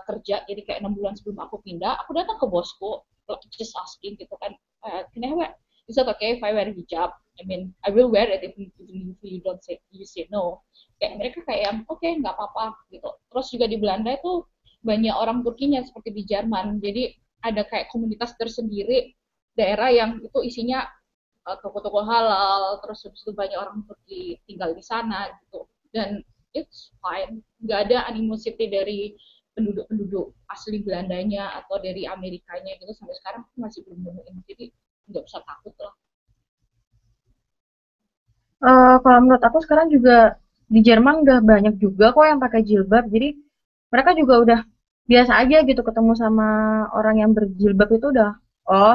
kerja, jadi kayak 6 bulan sebelum aku pindah, aku datang ke bosku just asking gitu kan, can I wear, is that okay if I wear hijab? I mean I will wear it even if you say no. Kayak mereka kayak oke, nggak apa-apa gitu. Terus juga di Belanda itu banyak orang Turkinya seperti di Jerman, jadi ada kayak komunitas tersendiri daerah yang itu isinya toko-toko halal, terus habis itu banyak orang Turki tinggal di sana gitu, dan it's fine, nggak ada animosity dari penduduk asli Belandanya atau dari Amerikanya gitu, sampai sekarang masih belum nemuin, jadi nggak usah takut lah. Kalau menurut aku sekarang juga di Jerman udah banyak juga kok yang pakai jilbab, jadi mereka juga udah biasa aja gitu ketemu sama orang yang berjilbab itu udah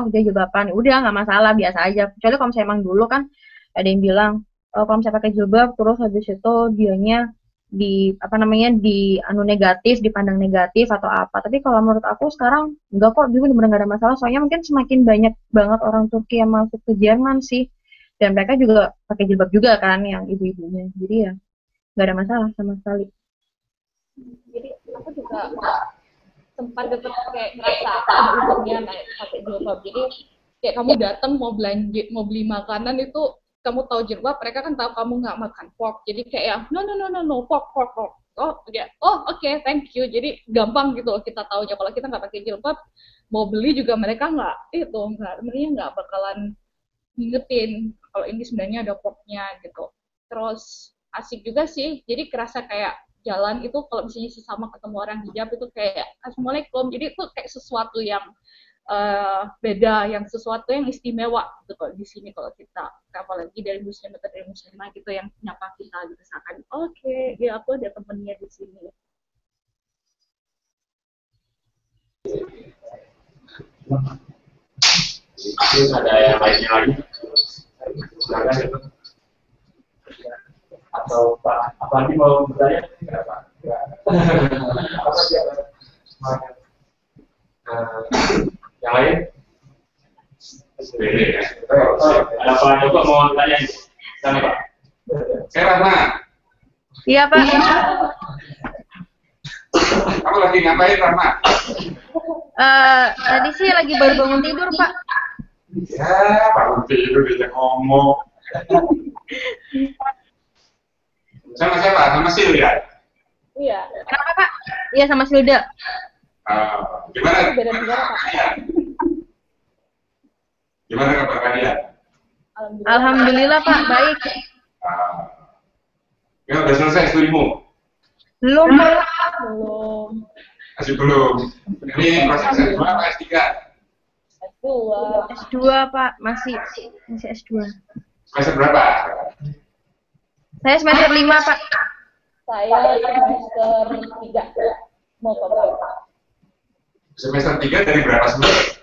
dia jilbaban, udah nggak masalah, biasa aja. Kecuali kalau misalnya emang dulu kan ada yang bilang kalau misalnya pakai jilbab terus habis itu dianya di negatif, dipandang negatif atau apa. Tapi kalau menurut aku sekarang enggak kok, juga benar-benar nggak ada masalah. Soalnya mungkin semakin banyak banget orang Turki yang masuk ke Jerman sih, dan mereka juga pakai jilbab juga kan yang ibu-ibunya, jadi ya nggak ada masalah sama sekali. Jadi aku juga sempat deket kayak ngerasa ada untungnya pakai jilbab. Jadi kayak kamu datang mau belanja, mau beli makanan itu kamu tahu jilbab, mereka kan tahu kamu nggak makan pork. Jadi kayak no pork. Oke, thank you. Jadi gampang gitu loh kita taunya. Kalau kita nggak pakai jilbab, mau beli juga mereka sebenarnya nggak bakalan ngingetin kalau ini sebenarnya ada porknya gitu. Terus asik juga sih. Jadi kerasa kayak jalan itu kalau misalnya sesama ketemu orang hijab itu kayak assalamualaikum, jadi itu kayak sesuatu yang beda, yang sesuatu yang istimewa gitu kalau di sini, kalau kita apalagi dari muslim atau dari muslimah gitu yang nyapa kita gitu, seakan oke, ya aku ada temennya di sini. Ada yang lainnya lagi? Silakan. Atau Pak Andi mau bertanya? Enggak, Pak. Apa sih? Yang lain? Ada Pak Joko mau bertanya? Sana, Pak. Saya Rahma. Iya, Pak. Kamu lagi ngapain, Rahma? Tadi sih lagi baru bangun tidur, Pak. Ya, bangun tidur dia ngomong. Sama siapa? Sama Silda? Iya. Kenapa, Pak? Iya, sama Silda. Gimana? Beda negara, Pak. Gimana kabar kalian? Alhamdulillah, Pak, baik. Ya, udah selesai studimu? Belum, Pak. Belum. Masih belum. Ini proses S2 apa S3? S2. S2, Pak, masih S2. Semester berapa? Saya semester 5, Pak. Saya semester 3 mau coba Semester 3 dari berapa semester?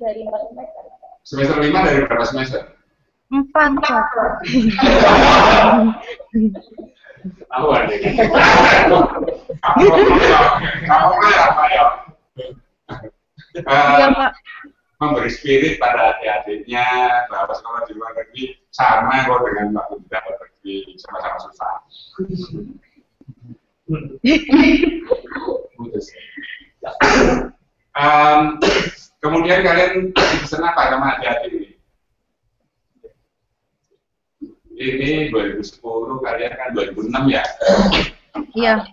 dari 4 semester. Semester 5 dari berapa semester? 4, Pak. Tahuan ya. Kamu apa ya? Iya, Pak. Memberi spirit pada adik-adiknya bahwa sekolah di luar negeri sama kok dengan waktu di dalam negeri, sama-sama susah. Kemudian kalian pesan apa sama adik-adik ini? Ini 2010, kalian kan 2006 ya? Iya.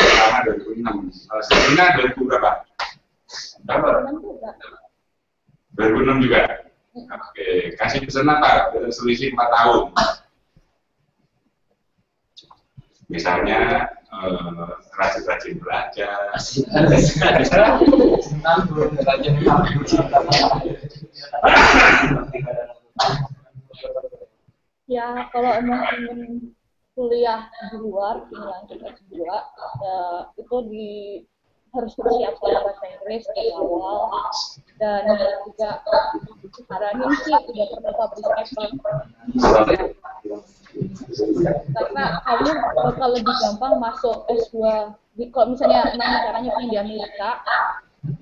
Sama 2006. Sebelumnya 2000 berapa? Berapa? 2006 juga? Oke, kasih pesan apa? Selisih 4 tahun. Misalnya, rajin-rajin belajar. Ya, kalau emang ingin kuliah di luar, ingin lanjut S2, itu harus persiapkan bahasa Inggris dari awal, dan juga saranin sih udah perlu publish paper. Karena kamu bakal lebih gampang masuk S2. Kalau misalnya caranya pengen di Amerika,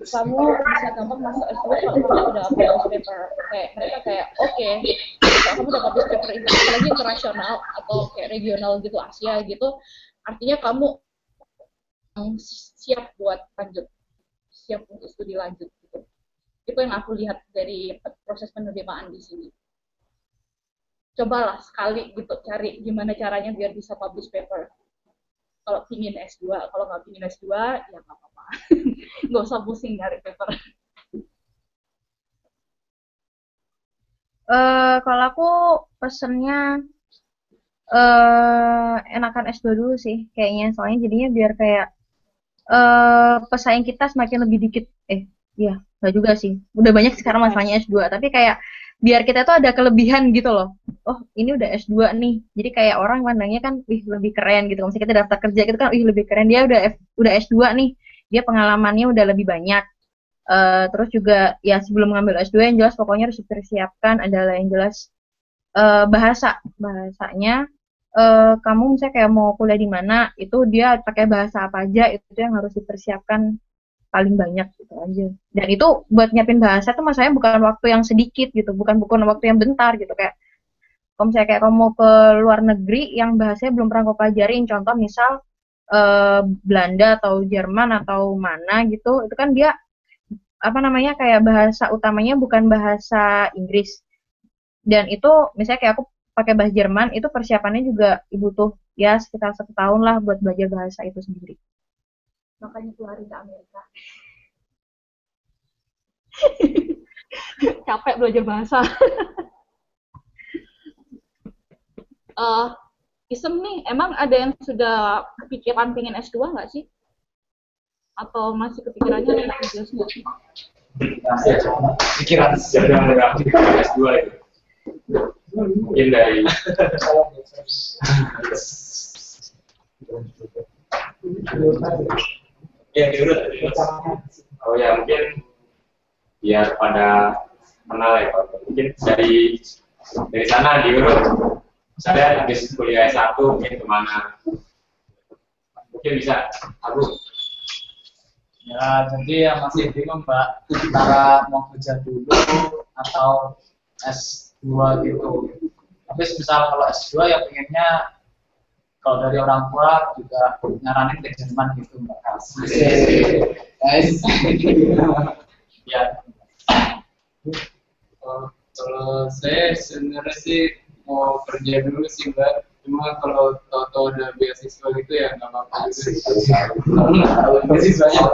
kamu bisa gampang masuk S2 kalau kamu udah publish paper. Kayak mereka kayak oke, kalau kamu udah publish paper apalagi internasional atau kayak regional gitu, Asia gitu, artinya kamu siap buat lanjut, siap untuk studi lanjut gitu. Itu yang aku lihat dari proses penerimaan di sini. Cobalah sekali gitu cari gimana caranya biar bisa publish paper. Kalau pingin S2, kalau nggak pingin S2 ya nggak apa-apa. Nggak usah pusing nyari paper. Kalau aku pesennya enakan S2 dulu sih kayaknya, soalnya jadinya biar kayak pesaing kita semakin lebih dikit. Iya, nggak juga sih. Udah banyak sekarang masalahnya S2, tapi kayak biar kita tuh ada kelebihan gitu loh. Oh, ini udah S2 nih. Jadi kayak orang pandangnya kan, wih lebih keren gitu. Misalnya kita daftar kerja gitu kan, wih lebih keren, dia udah S2 nih. Dia pengalamannya udah lebih banyak. Terus juga ya sebelum ngambil S2 yang jelas pokoknya harus dipersiapkan adalah yang jelas bahasanya. Kamu misalnya kayak mau kuliah di mana, itu dia pakai bahasa apa aja, itu yang harus dipersiapkan paling banyak gitu aja. Dan itu buat nyiapin bahasa tuh masanya bukan waktu yang sedikit gitu, bukan waktu yang bentar gitu. Kayak kalau misalnya kayak kamu ke luar negeri yang bahasanya belum pernah kau pelajarin, contoh misal Belanda atau Jerman atau mana gitu, itu kan dia apa namanya kayak bahasa utamanya bukan bahasa Inggris. Dan itu misalnya kayak aku pakai bahasa Jerman, itu persiapannya juga butuh ya sekitar 1 tahun lah buat belajar bahasa itu sendiri. Makanya keluarin ke Amerika. Capek belajar bahasa. Isem nih, emang ada yang sudah kepikiran pengen S2 nggak sih? Atau masih kepikirannya S2? Pikiran sedang mengambil S2 itu. Mungkin dari ya diurut. Oh ya, mungkin biar pada kenal ya, mungkin dari sana diurut. Saya habis kuliah S1 mungkin kemana? Mungkin bisa aku. Ya, jadi yang masih bingung Mbak, antara mau kerja dulu atau S2 gitu. Tapi misal kalau S2 ya pengennya kalau dari orang tua juga nyaranin ke Jerman gitu Mbak. Ya. Kalau saya sebenarnya sih mau kerja dulu sih Mbak. Cuma kalau tahu-tahu ada beasiswa gitu ya nggak apa-apa juga. Beasiswanya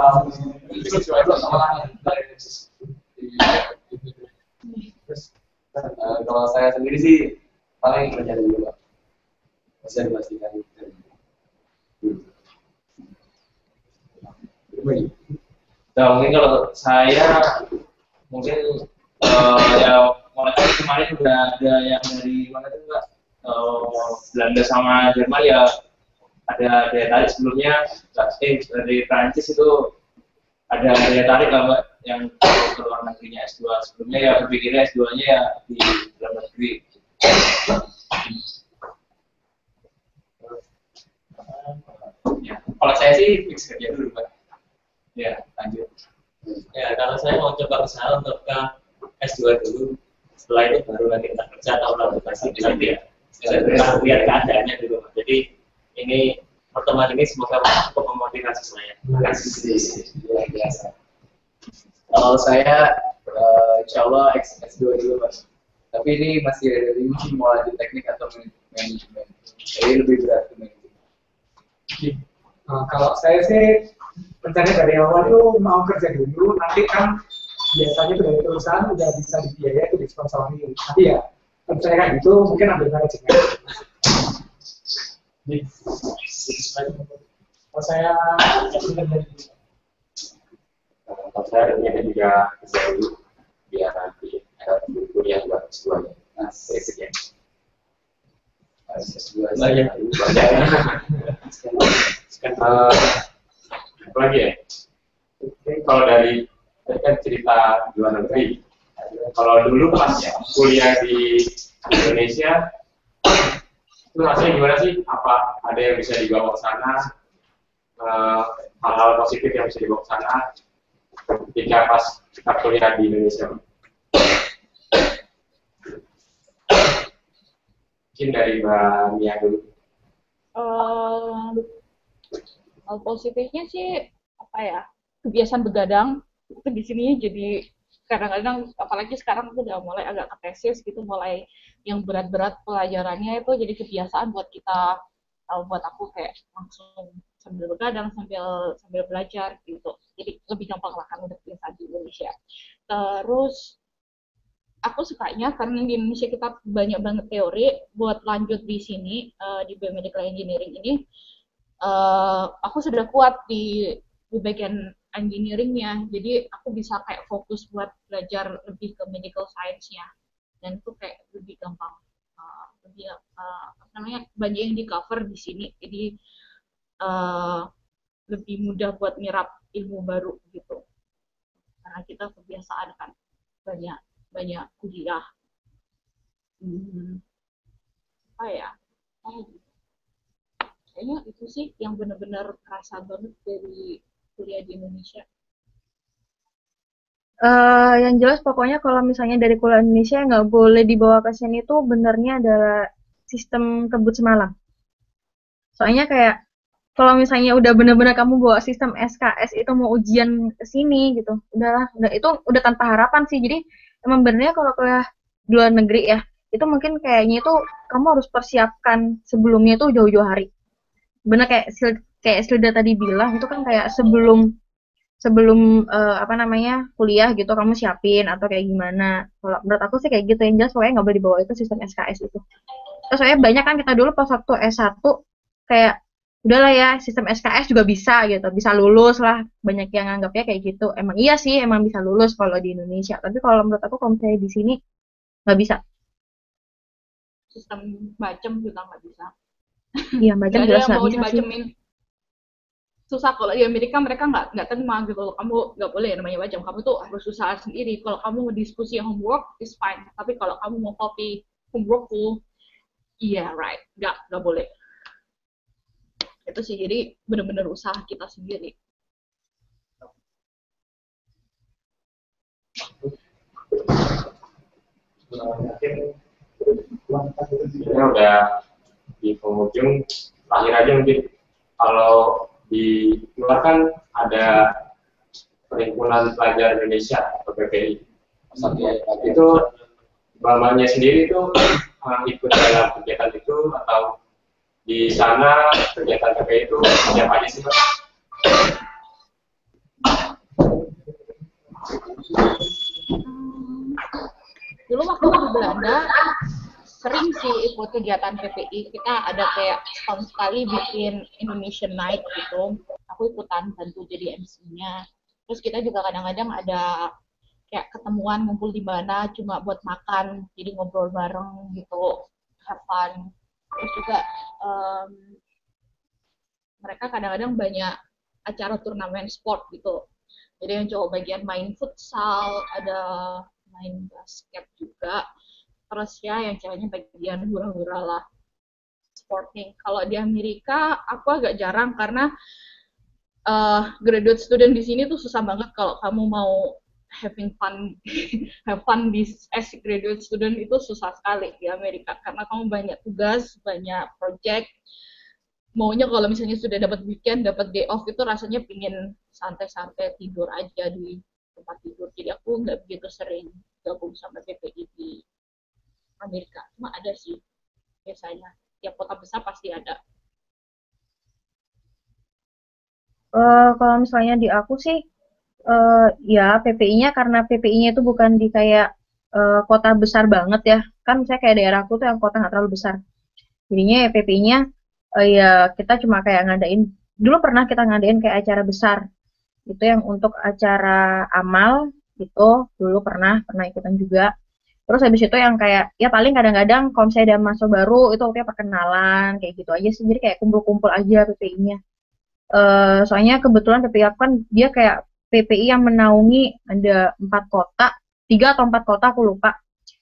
kalau saya sendiri sih paling kerja dulu Pak. Bisa dipastikan. Nah, mungkin kalau saya mungkin ya mulai kemarin udah ada yang dari mana tuh Mbak? Belanda sama Jerman ya ada daya tarik sebelumnya. Dari Prancis itu ada daya tarik lah Mbak yang ke luar negerinya S2. Sebelumnya ya berpikirnya S2-nya ya di dalam negeri. Ya, kalau saya sih fix kerja dulu Mbak. Ya, lanjut. Ya, kalau saya mau coba usaha untuk ke S2 dulu, setelah itu baru nanti kita kerja atau aplikasi di sini ya. Kita lihat keadaannya dulu. Jadi ini pertemuan ini semoga cukup memotivasi saya. Terima kasih. Luar biasa. Kalau saya, insya Allah S2 dulu Mas. Tapi ini masih ada bingung mau lanjut teknik atau manajemen. Jadi lebih berat ke manajemen. Kalau saya sih rencana dari awal tuh mau kerja dulu, nanti kan biasanya tuh dari perusahaan udah bisa dibiayai itu disponsori. Tapi ya rencana kayak gitu mungkin ambil manajemen. Kalau saya Kalau saya rencana juga kerja dulu biar nanti kuliah buat S2-nya. Sekian. Banyak. Apa lagi ya? Mungkin kalau dari tadi kan cerita di luar negeri. Kalau dulu pas kuliah di Indonesia, itu rasanya gimana sih? Apa ada yang bisa dibawa ke sana? Hal-hal positif yang bisa dibawa ke sana ketika pas kita kuliah di Indonesia? Mungkin dari Mbak Mia dulu. Hal positifnya sih apa ya, kebiasaan begadang itu di sini jadi kadang-kadang, apalagi sekarang aku udah mulai agak ke tesis gitu, mulai yang berat-berat pelajarannya itu jadi kebiasaan buat kita, buat aku kayak langsung sambil begadang sambil belajar gitu, jadi lebih gampang lah kan udah kebiasaan di Indonesia. Terus aku sukanya karena di Indonesia kita banyak banget teori, buat lanjut di sini di biomedical engineering ini aku sudah kuat di bagian engineeringnya, jadi aku bisa kayak fokus buat belajar lebih ke medical science-nya, dan itu kayak lebih gampang, lebih apa namanya, banyak yang di cover di sini, jadi lebih mudah buat nyerap ilmu baru gitu, karena kita kebiasaan kan banyak kuliah. Apa ya? Kayaknya itu sih yang benar-benar kerasa banget dari kuliah di Indonesia. Yang jelas pokoknya kalau misalnya dari kuliah Indonesia nggak boleh dibawa ke sini tuh benernya adalah sistem kebut semalam. Soalnya kayak kalau misalnya udah bener-bener kamu bawa sistem SKS itu mau ujian ke sini gitu, udahlah, itu udah tanpa harapan sih. Jadi emang benernya kalau kuliah di luar negeri ya, itu mungkin kayaknya itu kamu harus persiapkan sebelumnya tuh jauh-jauh hari. Bener kayak Silda tadi bilang itu kan kayak sebelum apa namanya kuliah gitu kamu siapin atau kayak gimana. Kalau menurut aku sih kayak gitu, yang jelas pokoknya nggak boleh dibawa itu sistem SKS itu. Terus soalnya banyak kan kita dulu pas waktu S1 kayak udahlah ya sistem SKS juga bisa gitu, bisa lulus lah, banyak yang anggapnya kayak gitu. Emang iya sih, emang bisa lulus kalau di Indonesia, tapi kalau menurut aku kalau misalnya di sini nggak bisa. Sistem bacem juga nggak bisa. Iya, bacem jelas nggak mau bisa sih. dibacemin. Susah. Kalau di Amerika mereka nggak terima gitu, kamu nggak boleh namanya bacem, kamu tuh harus usaha sendiri. Kalau kamu mau diskusi homework is fine, tapi kalau kamu mau copy homeworkku, iya right, nggak boleh. Itu sih, jadi benar-benar usaha kita sendiri. Ini udah di penghujung, terakhir aja mungkin kalau di luar kan ada Perhimpunan Pelajar Indonesia atau PPI. Itu Mbak-mbaknya sendiri itu ikut dalam kegiatan itu atau di sana kegiatan PPI itu siapa aja sih Mbak? Dulu waktu di Belanda sering sih ikut kegiatan PPI. Kita ada kayak setahun sekali bikin Indonesian Night gitu. Aku ikutan bantu jadi MC-nya. Terus kita juga kadang-kadang ada kayak ketemuan ngumpul di mana cuma buat makan, jadi ngobrol bareng gitu, have fun. Terus juga em, mereka kadang-kadang banyak acara turnamen sport gitu. Jadi yang cowok bagian main futsal, ada main basket juga. Terus ya yang ceweknya bagian hura-hura lah, sporting. Kalau di Amerika aku agak jarang karena graduate student di sini tuh susah banget kalau kamu mau having fun have fun di as graduate student itu susah sekali di Amerika karena kamu banyak tugas, banyak project. Maunya kalau misalnya sudah dapat weekend, dapat day off itu rasanya pingin santai-santai tidur aja di tempat tidur. Jadi aku nggak begitu sering gabung sama PPI di Amerika. Cuma ada sih biasanya. Tiap kota besar pasti ada. Kalau misalnya di aku sih, ya PPI-nya karena PPI-nya itu bukan di kayak kota besar banget ya. Kan misalnya kayak daerahku tuh yang kota nggak terlalu besar. Jadinya ya PPI-nya ya kita cuma kayak ngadain, dulu pernah kita ngadain kayak acara besar. Itu yang untuk acara amal gitu, dulu pernah ikutan juga. Terus habis itu yang kayak ya paling kadang-kadang kalau misalnya ada mahasiswa baru itu waktunya perkenalan kayak gitu aja sih. Jadi kayak kumpul-kumpul aja PPI-nya. Soalnya kebetulan PPI aku kan dia kayak PPI yang menaungi ada 4 kota, 3 atau 4 kota aku lupa.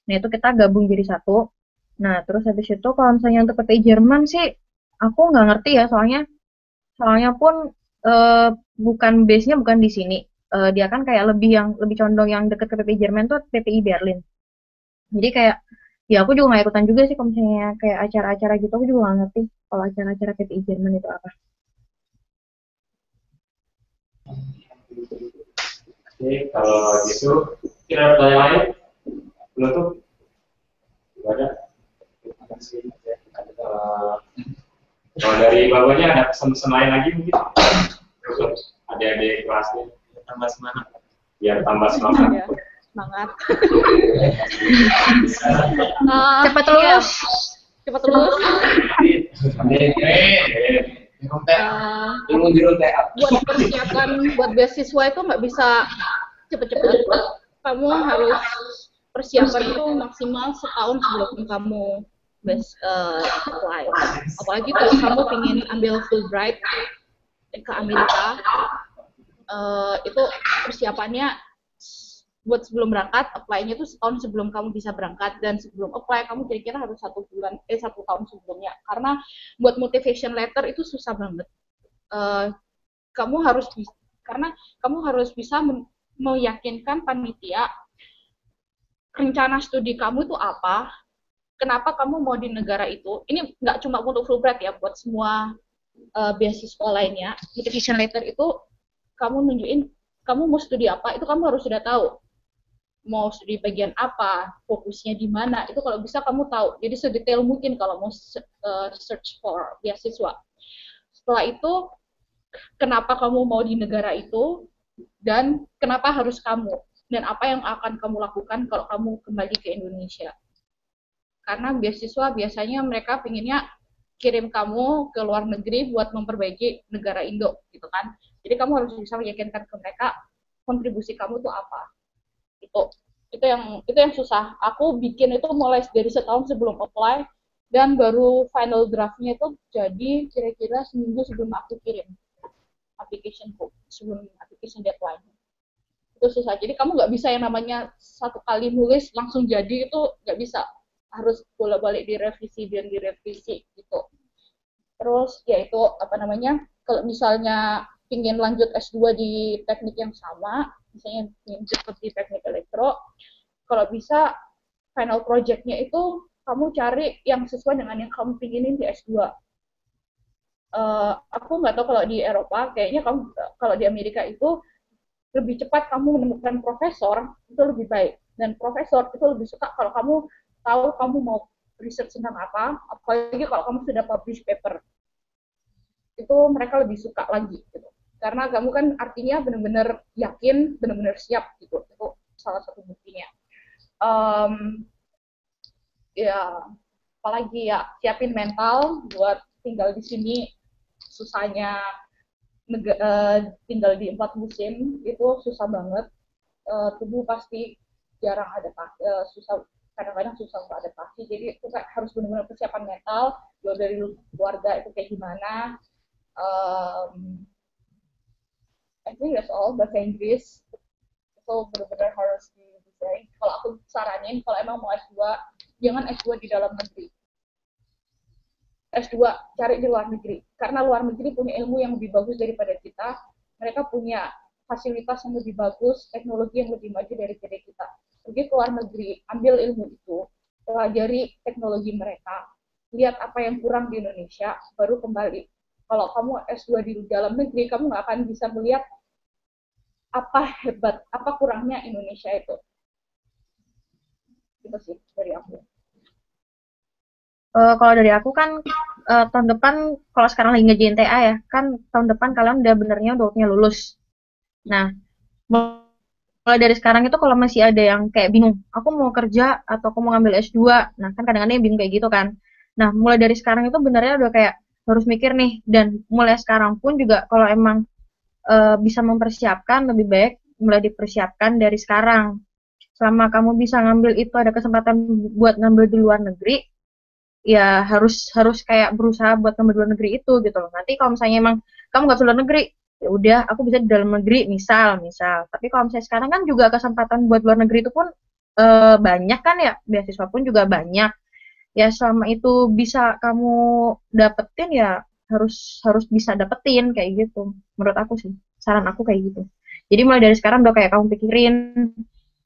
Nah itu kita gabung jadi satu. Nah terus habis itu kalau misalnya untuk PPI Jerman sih aku nggak ngerti ya soalnya pun bukan base-nya bukan di sini. Dia kan kayak lebih condong yang deket ke PPI Jerman tuh PPI Berlin. Jadi kayak ya aku juga nggak ikutan juga sih kalau misalnya kayak acara-acara gitu aku juga nggak ngerti kalau acara-acara PPI Jerman itu apa. Oke, kalau gitu kira ada pertanyaan lain? Penutup? Tidak ada. Terima kasih. Kalau dari bapaknya ada pesan-pesan lain lagi mungkin untuk adik-adik kelasnya Tambah semangat. biar tambah semangat. Ya, semangat. Cepat lulus. Cepat lulus. Buat persiapan buat beasiswa itu nggak bisa cepet-cepet. Kamu harus persiapan itu maksimal setahun sebelum kamu apply. Apalagi kalau kamu ingin ambil Fulbright ke Amerika, itu persiapannya buat sebelum berangkat, apply-nya itu setahun sebelum kamu bisa berangkat, dan sebelum apply kamu kira-kira harus 1 tahun sebelumnya, karena buat motivation letter itu susah banget. Karena kamu harus bisa meyakinkan panitia rencana studi kamu itu apa, kenapa kamu mau di negara itu. Ini nggak cuma untuk Fulbright ya, buat semua beasiswa lainnya. Motivation letter itu kamu nunjukin kamu mau studi apa, itu kamu harus sudah tahu. Mau studi bagian apa, fokusnya di mana, itu kalau bisa kamu tahu. Jadi sedetail mungkin kalau mau search for beasiswa. Setelah itu, kenapa kamu mau di negara itu, dan kenapa harus kamu, dan apa yang akan kamu lakukan kalau kamu kembali ke Indonesia. Karena beasiswa biasanya mereka pinginnya kirim kamu ke luar negeri buat memperbaiki negara Indo, gitu kan. Jadi kamu harus bisa meyakinkan ke mereka kontribusi kamu tuh apa. Itu yang susah. Aku bikin itu mulai dari setahun sebelum apply, dan baru final draftnya itu jadi kira-kira seminggu sebelum aku kirim applicationku, sebelum application deadline. Itu susah. Jadi kamu nggak bisa yang namanya satu kali nulis langsung jadi, itu nggak bisa. Harus bolak-balik direvisi dan direvisi gitu. Terus ya itu kalau misalnya ingin lanjut S2 di teknik yang sama, misalnya seperti teknik elektro, kalau bisa final project-nya itu kamu cari yang sesuai dengan yang kamu pinginin di S2. Aku nggak tahu kalau di Eropa, kayaknya kalau di Amerika itu lebih cepat kamu menemukan profesor, itu lebih baik. Dan profesor itu lebih suka kalau kamu tahu kamu mau research tentang apa, apalagi kalau kamu sudah publish paper. Itu mereka lebih suka lagi gitu. Karena kamu kan artinya benar-benar yakin, benar-benar siap gitu. Itu salah satu buktinya. Ya, apalagi ya siapin mental buat tinggal di sini. Susahnya tinggal di 4 musim itu susah banget. Tubuh pasti jarang susah kadang-kadang susah untuk adaptasi. Jadi itu harus benar-benar persiapan mental, jauh dari keluarga itu kayak gimana. I think that's all. Bahasa Inggris itu benar-benar harus dibiasain. Kalau aku saranin, kalau emang mau S2, jangan S2 di dalam negeri. S2 cari di luar negeri, karena luar negeri punya ilmu yang lebih bagus daripada kita. Mereka punya fasilitas yang lebih bagus, teknologi yang lebih maju daripada kita. Pergi ke luar negeri, ambil ilmu itu, pelajari teknologi mereka, lihat apa yang kurang di Indonesia, baru kembali. Kalau kamu S2 di dalam negeri, kamu nggak akan bisa melihat apa hebat, apa kurangnya Indonesia itu. Itu sih dari aku. Kalau dari aku kan tahun depan, kalau sekarang lagi ngerjain TA ya, kan tahun depan kalian udah benernya udah lulus. Nah, mulai dari sekarang itu kalau masih ada yang kayak bingung, aku mau kerja atau aku mau ngambil S2, nah kan kadang-kadang yang bingung kayak gitu kan. Nah, mulai dari sekarang itu benernya udah kayak harus mikir nih, dan mulai sekarang pun juga kalau emang bisa mempersiapkan, lebih baik mulai dipersiapkan dari sekarang. Selama kamu bisa ngambil itu, ada kesempatan buat ngambil di luar negeri, ya harus kayak berusaha buat ngambil di luar negeri itu gitu loh. Nanti kalau misalnya emang kamu nggak luar negeri, ya udah aku bisa di dalam negeri misal. Tapi kalau misalnya sekarang kan juga kesempatan buat luar negeri itu pun banyak kan ya, beasiswa pun juga banyak. Ya selama itu bisa kamu dapetin ya harus bisa dapetin kayak gitu. Menurut aku sih, saran aku kayak gitu. Jadi mulai dari sekarang udah kayak kamu pikirin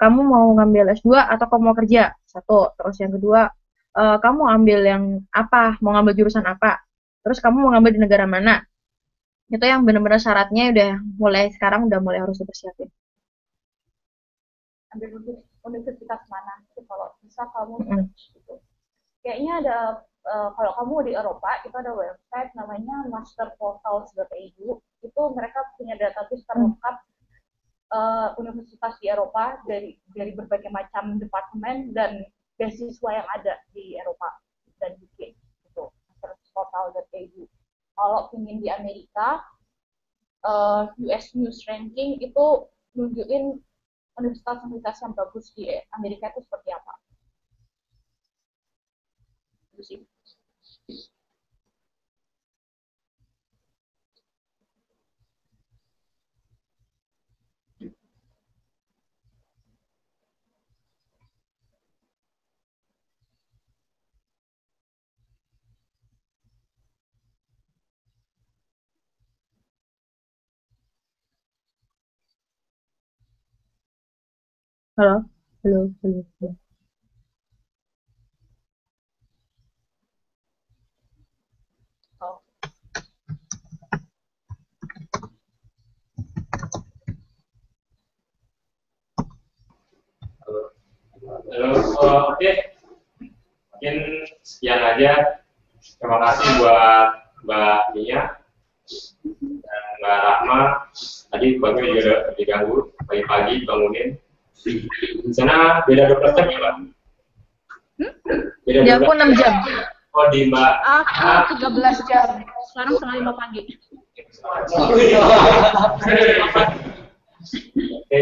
kamu mau ngambil S2 atau kamu mau kerja, satu. Terus yang kedua, kamu ambil yang apa, mau ngambil jurusan apa, terus kamu mau ngambil di negara mana. Itu yang benar-benar syaratnya udah mulai sekarang udah mulai harus dipersiapin. Ambil universitas mana, itu kalau bisa kamu gitu. Kayaknya ada, kalau kamu di Eropa, itu ada website namanya masterportals.edu, itu mereka punya database terlengkap universitas di Eropa dari berbagai macam departemen dan beasiswa yang ada di Eropa dan UK, itu masterportal.edu. Kalau ingin di Amerika, US News Ranking itu nunjukin universitas-universitas yang bagus di Amerika itu seperti apa. Itu sih. Halo. Halo, oke. Mungkin sekian aja. Terima kasih buat Mbak Nia dan Mbak Rahma. Tadi Mbak juga udah diganggu pagi-pagi bangunin. Di sana beda 12 jam ya, Mbak? Beda Di aku 6 jam. Oh, di Mbak. Aku 13 jam. Sekarang setengah 5 pagi. Oke,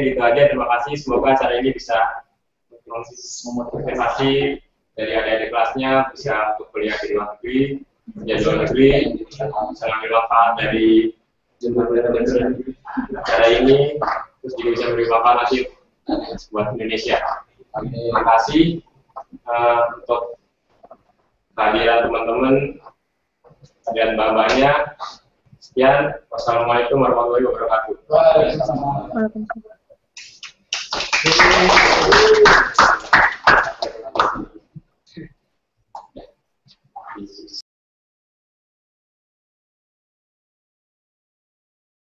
gitu aja. Terima kasih. Semoga acara ini bisa memotivasi dari adik-adik kelasnya bisa untuk kuliah di luar negeri, kerja di luar negeri, bisa mengambil manfaat dari acara ini, terus juga bisa memberi manfaat nanti buat Indonesia. Terima kasih untuk kehadiran teman-teman dan mbak-mbaknya. Sekian, wassalamualaikum warahmatullahi wabarakatuh. Waalaikumsalam.